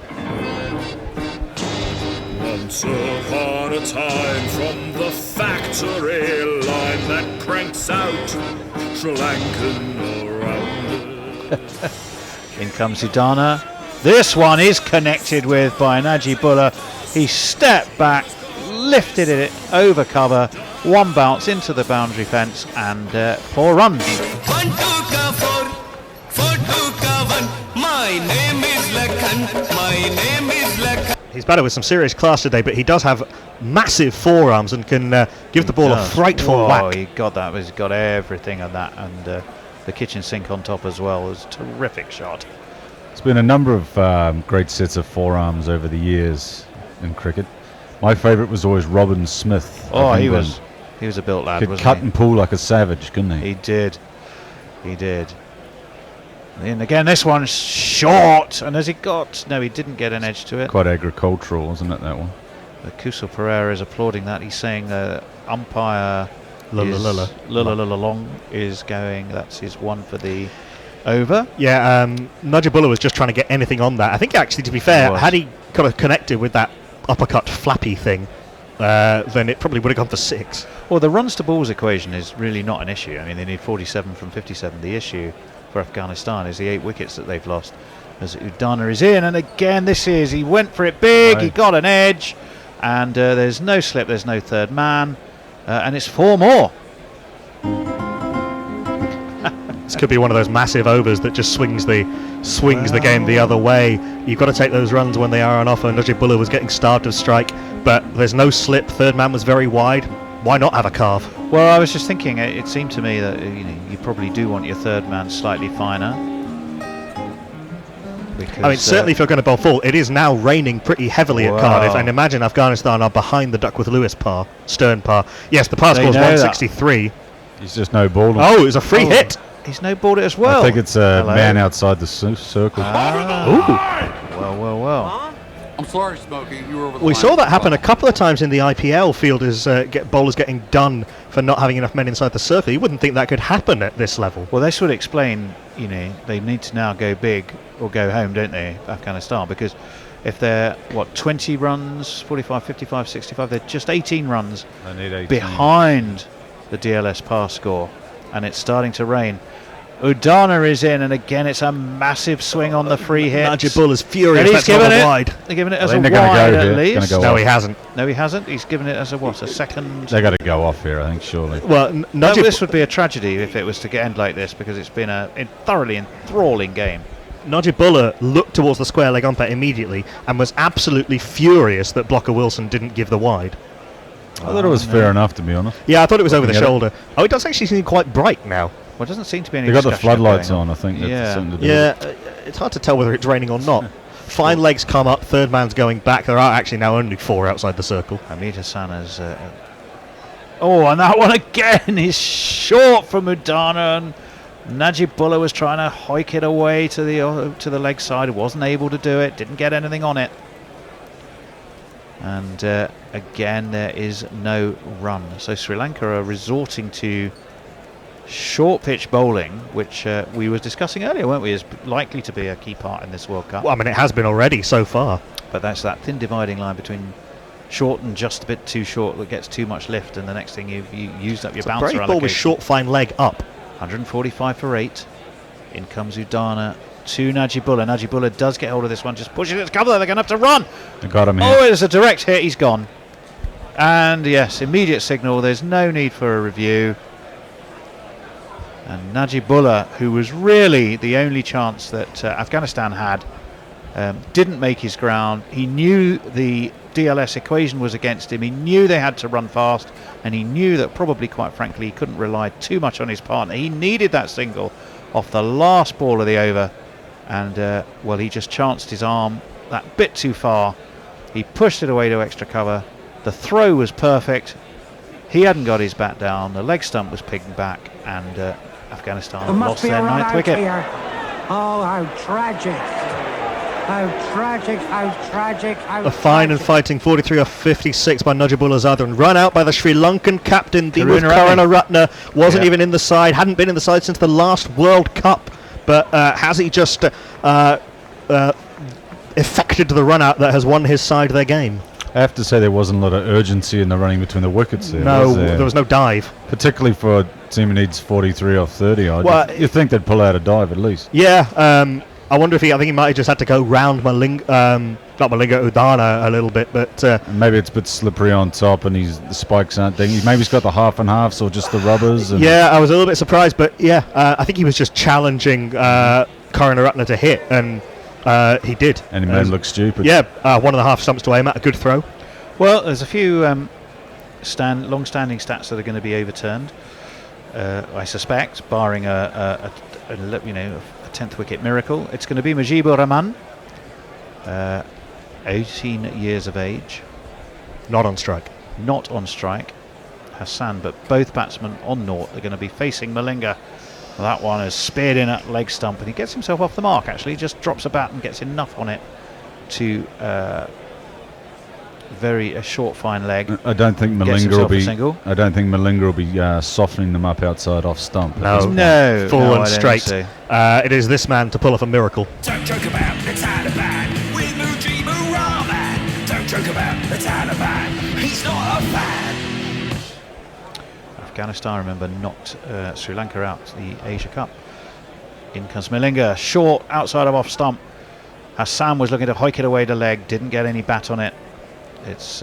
Once upon a time from the factory line that cranks out Sri Lankan all-rounders. In comes Udana. This one is connected with by Najibullah. He stepped back, lifted it over cover, one bounce into the boundary fence, and 4 runs. 1 2 ka 4 4 2 ka 1. My name is Lakhan. My name is Lakhan. He's batted with some serious class today, but he does have massive forearms and can give the ball a frightful whack. He got that. He's got everything on that, and the kitchen sink on top as well. It was a terrific shot. It's been a number of great sets of forearms over the years in cricket. My favourite was always Robin Smith. Oh, he was a built lad, Could wasn't cut he? and pull like a savage, couldn't he? He did. And again, this one's short. And has he got? No, he didn't get an edge to it. Quite agricultural, wasn't it, that one? Kusal Pereira is applauding that. He's saying umpire Lulla. Long is going. That's his one for the over. Yeah, Najibullah was just trying to get anything on that. I think actually, to be fair, had he kind of connected with that uppercut flappy thing, then it probably would have gone for 6. Well, the runs to balls equation is really not an issue. I mean, they need 47 from 57. The issue for Afghanistan is the 8 wickets that they've lost. As Udana is in, and again, he went for it big. Right. He got an edge, and there's no slip. There's no third man, and it's 4 more. This could be one of those massive overs that just swings the game the other way. You've got to take those runs when they are on offer. Najibullah was getting starved of strike, but there's no slip. Third man was very wide. Why not have a carve? Well, I was just thinking. It seemed to me that you probably do want your third man slightly finer. Because, I mean, certainly if you're going to bowl full, it is now raining pretty heavily at Cardiff, and imagine Afghanistan are behind the Duckworth-Lewis par, Stern par. Yes, the par score's 163. He's just no ball. Oh, it was a free hit. He's no balled it as well. I think it's a man outside the circle. Well. I'm sorry, Smokey. You were over the We line. saw that happen a couple of times in the IPL. Fielders bowlers getting done for not having enough men inside the circle. You wouldn't think that could happen at this level. Well, this would explain, they need to now go big or go home, don't they, Afghanistan? Because if they're, 20 runs, 45, 55, 65, they're just 18 runs They need 18. behind the DLS par score, and it's starting to rain. Udana is in, and again it's a massive swing on the free hit. Najibullah's furious. And he's That's given not it. wide. They're giving it as a think wide they're gonna go at here. It's least. gonna go No, off. he hasn't. No, he hasn't. He's given it as a second. They got to go off here, I think, surely. Well, No, this would be a tragedy if it was to end like this, because it's been a thoroughly enthralling game. Najibullah looked towards the square leg umpire immediately and was absolutely furious that Blocker Wilson didn't give the wide. I thought it was fair enough, to be honest. Yeah, I thought it was over the Looking at it. shoulder. Oh, it does actually seem quite bright now. Well, it doesn't seem to be any. They got the discussion floodlights going on, I think. That's Yeah. something to do Yeah, with it. it's hard to tell whether it's raining or not. Fine legs come up, third man's going back. There are actually now only 4 outside the circle. Hamid Hassan has. And that one again is short from Udana, and Najibullah was trying to hike it away to the leg side. Wasn't able to do it. Didn't get anything on it. And again, there is no run. So Sri Lanka are resorting to short pitch bowling, which we were discussing earlier, weren't we, is likely to be a key part in this World Cup. Well, I mean, it has been already so far. But that's that thin dividing line between short and just a bit too short that gets too much lift, and the next thing you've used up your bouncer Brave ball with allocation. short, fine leg up. 145 for 8. In comes Udana to Najibullah. Najibullah does get hold of this one, just pushes it to cover. They're going to have to run. They got him here. Oh, it's a direct hit. He's gone. And yes, immediate signal. There's no need for a review. And Najibullah, who was really the only chance that Afghanistan had, didn't make his ground. He knew the DLS equation was against him. He knew they had to run fast, and he knew that probably, quite frankly, he couldn't rely too much on his partner. He needed that single off the last ball of the over, and he just chanced his arm that bit too far. He pushed it away to extra cover. The throw was perfect. He hadn't got his bat down. The leg stump was pigged back, and Afghanistan lost their 9th wicket. Oh, how tragic. How tragic, how tragic, how A fine and fighting 43 off 56 by Najibullah Zadar, and run out by the Sri Lankan captain, Dimuth Karunaratne. Wasn't even in the side, hadn't been in the side since the last World Cup. But has he just effected the run out that has won his side their game? I have to say there wasn't a lot of urgency in the running between the wickets there. No, was there? there was no dive. Particularly for a team who needs 43 off 30. Well, You'd think they'd pull out a dive at least. Yeah, I wonder if I think he might have just had to go round not Malinga, Udana a little bit, but And maybe it's a bit slippery on top, and the spikes aren't thing. Maybe he's got the half and halves or just the rubbers. And yeah, I was a little bit surprised, but yeah, I think he was just challenging Karunaratne to hit, and he did. And he made him look stupid. Yeah, 1.5 stumps to aim at, a good throw. Well, there's a few long-standing stats that are going to be overturned, I suspect, barring a 10th wicket miracle. It's going to be Mujibur Rahman, 18 years of age. Not on strike. Not on strike. Hassan, but both batsmen on naught. They're going to be facing Malinga. Well, that one is speared in at leg stump, and he gets himself off the mark, actually. He just drops a bat and gets enough on it to a short, fine leg. I don't think Gets Malinga will himself a be. single. I don't think Malinga will be softening them up outside off stump. No, full no, and I don't straight. think It is this man to pull off a miracle. Don't joke about the Taliban with Mujibur Rahman. Don't joke about the Taliban. He's not a fan. Afghanistan, remember, knocked Sri Lanka out the Asia Cup. In comes Malinga, short, outside of off stump. Hassan was looking to hike it away to leg, didn't get any bat on it. It's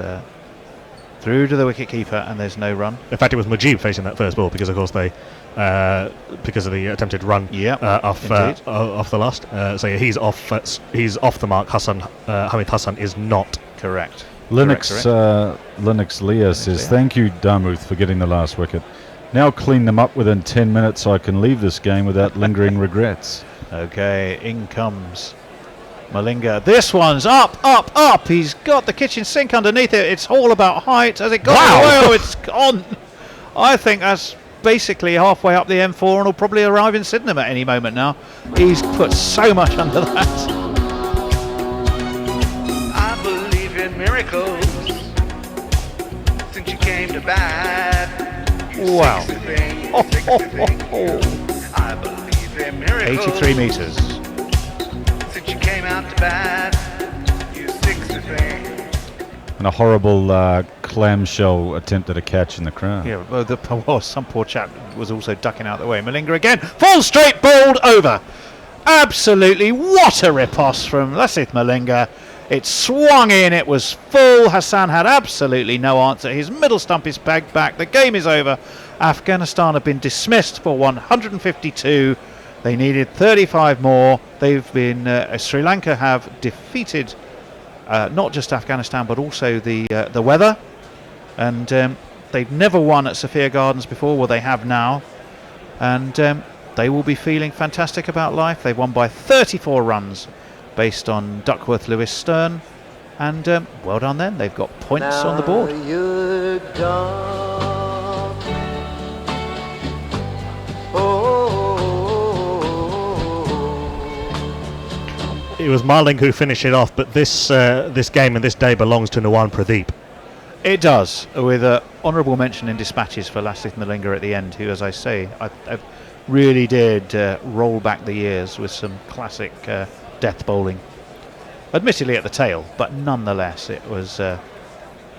through to the wicket keeper, and there's no run. In fact, it was Mujib facing that first ball because, of course, because of the attempted run off the last. So yeah, he's off the mark. Hamid Hassan is not. Correct. Linux Leah says, "Thank you, Damuth, for getting the last wicket. Now clean them up within 10 minutes so I can leave this game without lingering regrets." Okay, in comes Malinga. This one's up. He's got the kitchen sink underneath it. It's all about height. Has it got away? Oh, it's gone. I think that's basically halfway up the M4 and will probably arrive in Sydenham at any moment now. He's put so much under that. I believe in miracles since you came to bat. Wow. I believe in miracles. 83 metres. Since you came out to bat, you 63. And a horrible clamshell attempt at a catch in the crowd. Yeah, well, some poor chap was also ducking out the way. Malinga again, full straight, bowled over. Absolutely, what a riposte from Lasith Malinga. It swung in, it was full. Hassan had absolutely no answer. His middle stump is pegged back. The game is over. Afghanistan have been dismissed for 152. They needed 35 more. They've been Sri Lanka have defeated not just Afghanistan but also the weather, and they've never won at Sophia Gardens before. Well, they have now, and they will be feeling fantastic about life. They've won by 34 runs based on Duckworth Lewis Stern, and well done then. They've got points on the board. You're gone. Oh. It was Marling who finished it off, but this game and this day belongs to Nawan Pradeep. It does, with an honourable mention in dispatches for Lasith Malinga at the end, who, as I say, I really did roll back the years with some classic death bowling. Admittedly at the tail, but nonetheless it was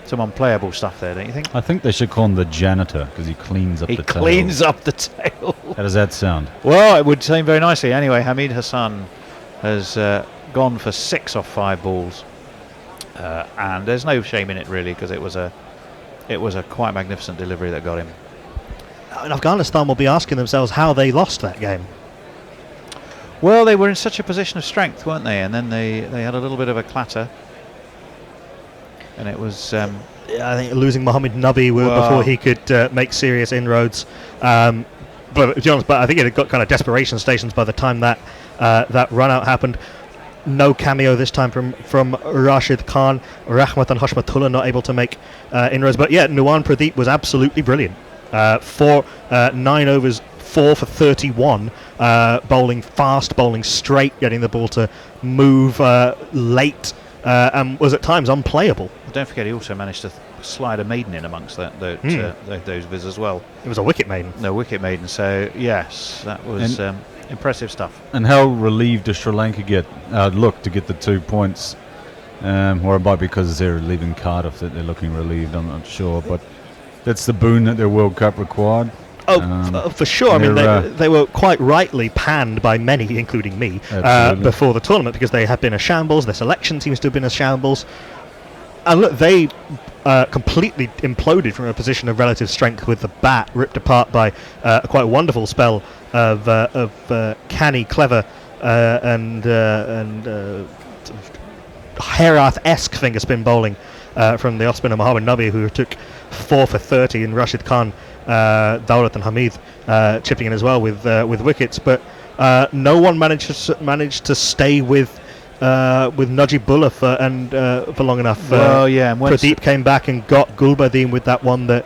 some unplayable stuff there, don't you think? I think they should call him the janitor because he cleans up the tail. He cleans up the tail. How does that sound? Well, it would seem very nicely. Anyway, Hamid Hassan has gone for 6 off 5 balls, and there's no shame in it really, because it was a quite magnificent delivery that got him. And Afghanistan will be asking themselves how they lost that game. Well, they were in such a position of strength, weren't they? And then they had a little bit of a clatter, and it was. I think losing Mohammed Nabi before he could make serious inroads. But to be honest, I think it had got kind of desperation stations by the time that run out happened. No cameo this time from Rashid Khan. Rahmat and Hashmatullah not able to make inroads. But yeah, Nawan Pradeep was absolutely brilliant. 9 overs, 4 for 31, bowling fast, bowling straight, getting the ball to move late, and was at times unplayable. Don't forget, he also managed to slide a maiden in amongst those viz as well. It was a wicket maiden. No, wicket maiden. So yes, that was impressive stuff. And how relieved does Sri Lanka look to get the 2 points? Or it might be because they're leaving Cardiff that they're looking relieved, I'm not sure. But that's the boon that their World Cup required. For sure. I mean, they're, they were quite rightly panned by many, including me, before the tournament because they had been a shambles. Their selection seems to have been a shambles. And look, they completely imploded from a position of relative strength with the bat ripped apart by a quite wonderful spell of canny, clever, and sort of Heirath-esque finger spin bowling from the off-spinner Mohammad Nabi, who took 4 for 30, and Rashid Khan, Dawlat and Hamid chipping in as well with wickets. But no one managed to stay with Najibullah for long enough. Well, yeah, and Pradeep came back and got Gulbadin with that one that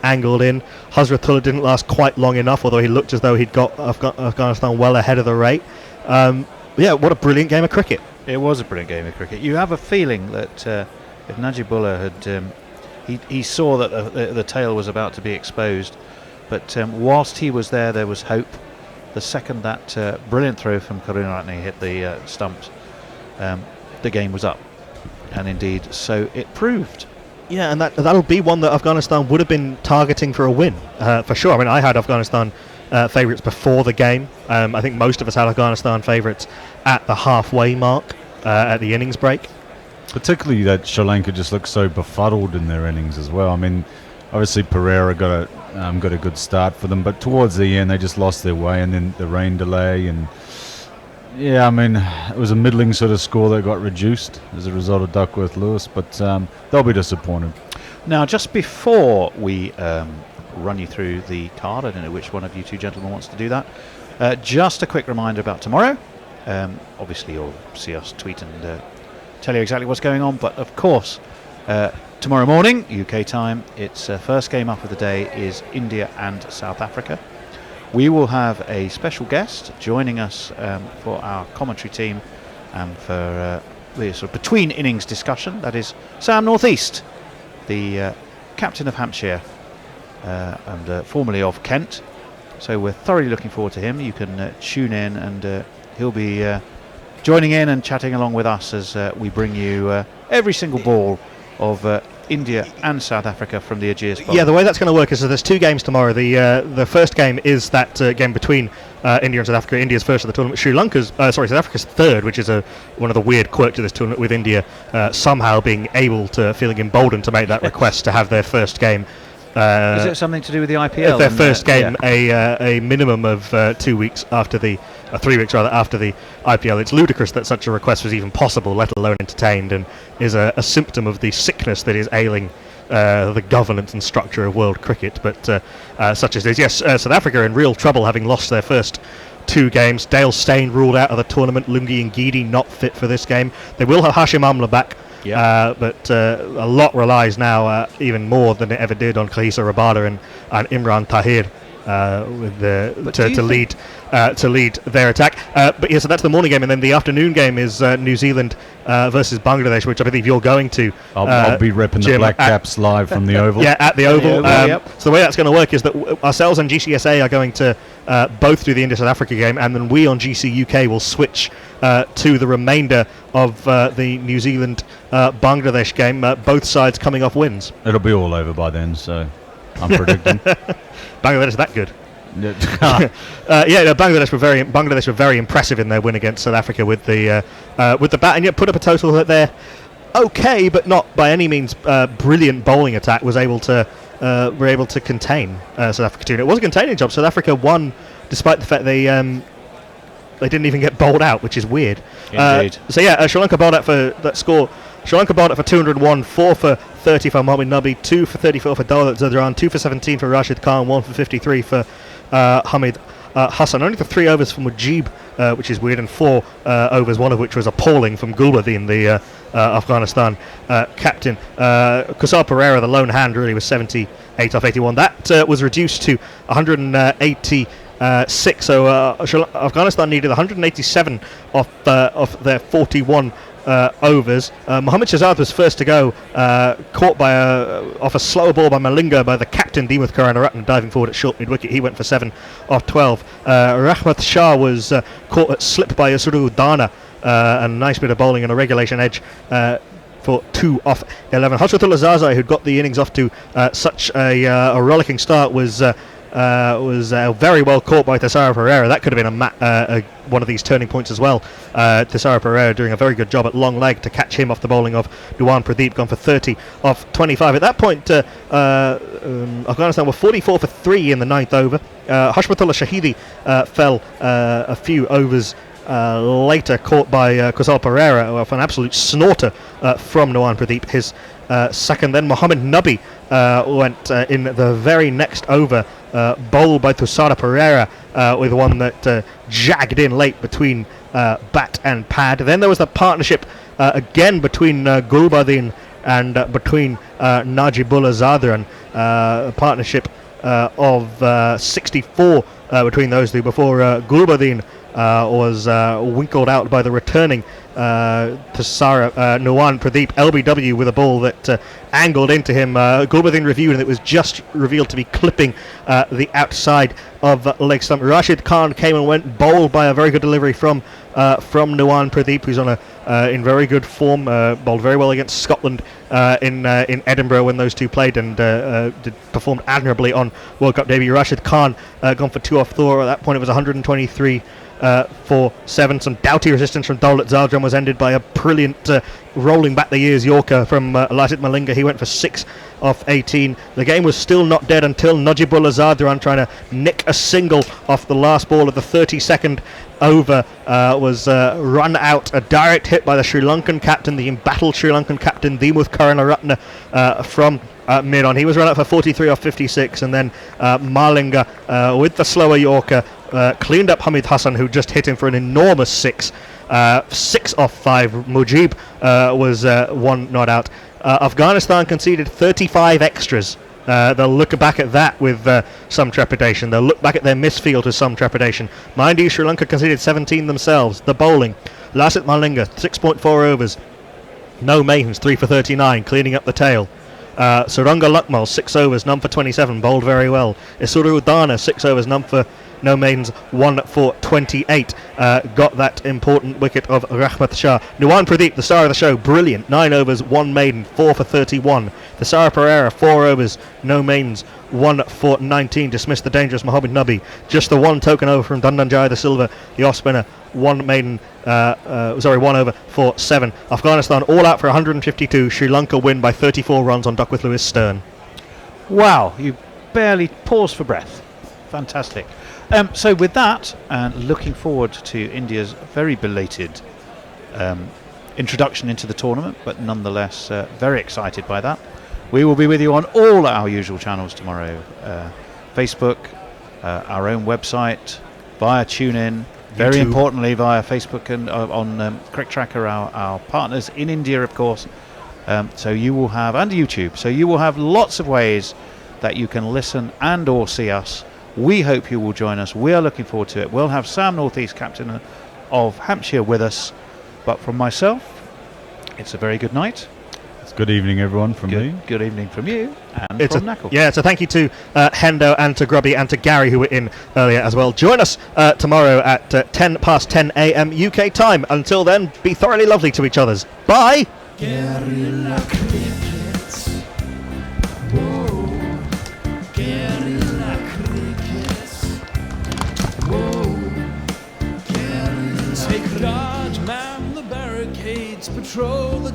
angled in. Hazratullah didn't last quite long enough, although he looked as though he'd got Afghanistan well ahead of the rate. Yeah, what a brilliant game of cricket. It was a brilliant game of cricket. You have a feeling that if Najibullah had... he saw that the tail was about to be exposed, but whilst he was there was hope. The second that brilliant throw from Karunaratne hit the stumps, the game was up, and indeed so it proved. Yeah, and that'll be one that Afghanistan would have been targeting for a win, for sure. I mean, I had Afghanistan favourites before the game. I think most of us had Afghanistan favourites at the halfway mark, at the innings break. Particularly that Sri Lanka just looked so befuddled in their innings as well. I mean, obviously Pereira got a good start for them, but towards the end they just lost their way, and then the rain delay, and yeah, I mean, it was a middling sort of score that got reduced as a result of Duckworth-Lewis, but they'll be disappointed. Now, just before we run you through the card, I don't know which one of you two gentlemen wants to do that, just a quick reminder about tomorrow. Obviously you'll see us tweet and tell you exactly what's going on, but of course tomorrow morning UK time, its first game up of the day is India and South Africa. We will have a special guest joining us for our commentary team and for the sort of between innings discussion. That is Sam Northeast, the captain of Hampshire and formerly of Kent, so we're thoroughly looking forward to him. You can tune in, and he'll be joining in and chatting along with us as we bring you every single ball of India and South Africa from the Ageas Bowl. Yeah, the way that's going to work is that there's 2 games tomorrow. The first game is that game between India and South Africa. India's first of the tournament. South Africa's third, which is one of the weird quirks of this tournament, with India somehow being feeling emboldened to make that request to have their first game. Is it something to do with the IPL? Their first game, a minimum of 2 weeks after 3 weeks rather after the IPL. It's ludicrous that such a request was even possible, let alone entertained, and is a symptom of the sickness that is ailing the governance and structure of world cricket. But such as it is, yes, South Africa are in real trouble, having lost their first 2 games. Dale Steyn ruled out of the tournament. Lungi and Gidi not fit for this game. They will have Hashim Amla back. But a lot relies now, even more than it ever did, on Kahisa Rabada and Imran Tahir to lead their attack. But yeah, so that's the morning game, and then the afternoon game is New Zealand versus Bangladesh, which I believe you're going to. I'll be repping the Black Caps live from the Oval. Yeah, at the Oval. So the way that's going to work is that ourselves and GCSA are going to both do the India-South Africa game, and then we on GC UK will switch to the remainder of the New Zealand-Bangladesh game, both sides coming off wins. It'll be all over by then, so I'm predicting. Bangladesh is that good. Bangladesh were very impressive in their win against South Africa with the bat, and yet put up a total that they're okay, but not by any means brilliant bowling attack were able to contain South Africa too. And it was a containing job. South Africa won despite the fact they didn't even get bowled out, which is weird. Indeed. Sri Lanka bowled out for that score. Sri Lanka bowled out for 201, 4 for 30 for Mohammad Nabi, 2 for 34 for Dawlat Zadran, 2 for 17 for Rashid Khan, 1 for 53 for Hamid Hassan. Only for 3 overs from Mujib, which is weird, and 4 overs, one of which was appalling from Gulbadin, the Afghanistan captain. Kusal Pereira, the lone hand, really was 78 off 81. That was reduced to 186. So Afghanistan needed 187 off their 41 overs. Mohammad Shahzad was first to go, caught off a slower ball by Malinga by the captain Dimuth Karunaratne diving forward at short mid-wicket. He went for 7 off 12. Rahmat Shah was caught at slip by Yasuru Dana, a nice bit of bowling and a regulation edge for 2 off 11. Hazratullah Zazai, who'd got the innings off to such a rollicking start, was was very well caught by Tesaro Pereira. That could have been one of these turning points as well. Tesaro Pereira doing a very good job at long leg to catch him off the bowling of Nuwan Pradeep, gone for 30 off 25. At that point, Afghanistan were 44 for 3 in the 9th over. Hashmatullah Shahidi fell a few overs later, caught by Kusal Pereira off an absolute snorter from Nuwan Pradeep, his second. Then Mohammed Nabi went in the very next over, bowled by Tusara Pereira with one that jagged in late between bat and pad. Then there was the partnership again between Gulbadin and between Najibullah Zadran, a partnership of 64 between those two before Gulbadin was winkled out by the returning Nuwan Pradeep. LBW with a ball that angled into him. Gulbadin reviewed, and it was just revealed to be clipping the outside of leg stump. Rashid Khan came and went, bowled by a very good delivery from Nuwan Pradeep, who's on in very good form. Bowled very well against Scotland in Edinburgh when those two played, and performed admirably on World Cup debut. Rashid Khan gone for 2 off Thor. At that point it was 123 for 7. Some doughty resistance from Daulat Zadran was ended by a brilliant rolling back the years Yorker from Lasit Malinga. He went for 6 off 18. The game was still not dead until Najibullah Zadran, trying to nick a single off the last ball of the 32nd over, was run out. A direct hit by the Sri Lankan captain, the embattled Sri Lankan captain Dimuth Karunaratne from mid-on. He was run out for 43 off 56, and then Malinga with the slower Yorker cleaned up Hamid Hassan, who just hit him for an enormous 6. 6 off 5. Mujib was 1 not out. Afghanistan conceded 35 extras. They'll look back at that with some trepidation. They'll look back at their misfield with some trepidation. Mind you, Sri Lanka conceded 17 themselves. The bowling: Lasit Malinga, 6.4 overs. No maidens, 3 for 39, cleaning up the tail. Suranga Lakmal, 6 overs, none for 27, bowled very well. Isuru Udana, 6 overs, none for no maidens, 1 for 28. Got that important wicket of Rahmat Shah. Nuwan Pradeep, the star of the show, brilliant. 9 overs, 1 maiden, 4 for 31. Tesaro Pereira, 4 overs, no maidens, 1 for 19. Dismissed the dangerous Mohammed Nabi. Just the 1 token over from Dandanjaya da Silva, the off spinner. 1 maiden, 1 over for 7. Afghanistan all out for 152. Sri Lanka win by 34 runs on Duckworth Lewis Stern. Wow, you barely paused for breath. Fantastic. So with that, looking forward to India's very belated introduction into the tournament, but nonetheless very excited by that. We will be with you on all our usual channels tomorrow. Facebook, our own website, via TuneIn, very YouTube. importantly via Facebook and on Cricket Tracker, our partners in India, of course. So you will have, and YouTube, so you will have lots of ways that you can listen and or see us. We hope you will join us. We are looking forward to it. We'll have Sam Northeast, captain of Hampshire, with us. But from myself, it's a very good night. It's good evening, everyone, from me. Good evening from you and It's from Knuckle. Yeah, so thank you to Hendo and to Grubby and to Gary, who were in earlier as well. Join us tomorrow at 10 past 10 a.m. UK time. Until then, be thoroughly lovely to each other's. Bye! Guerrilla crickets. Whoa. Guerrilla crickets. Whoa. Guerrilla. Take guard, man the barricades, patrol the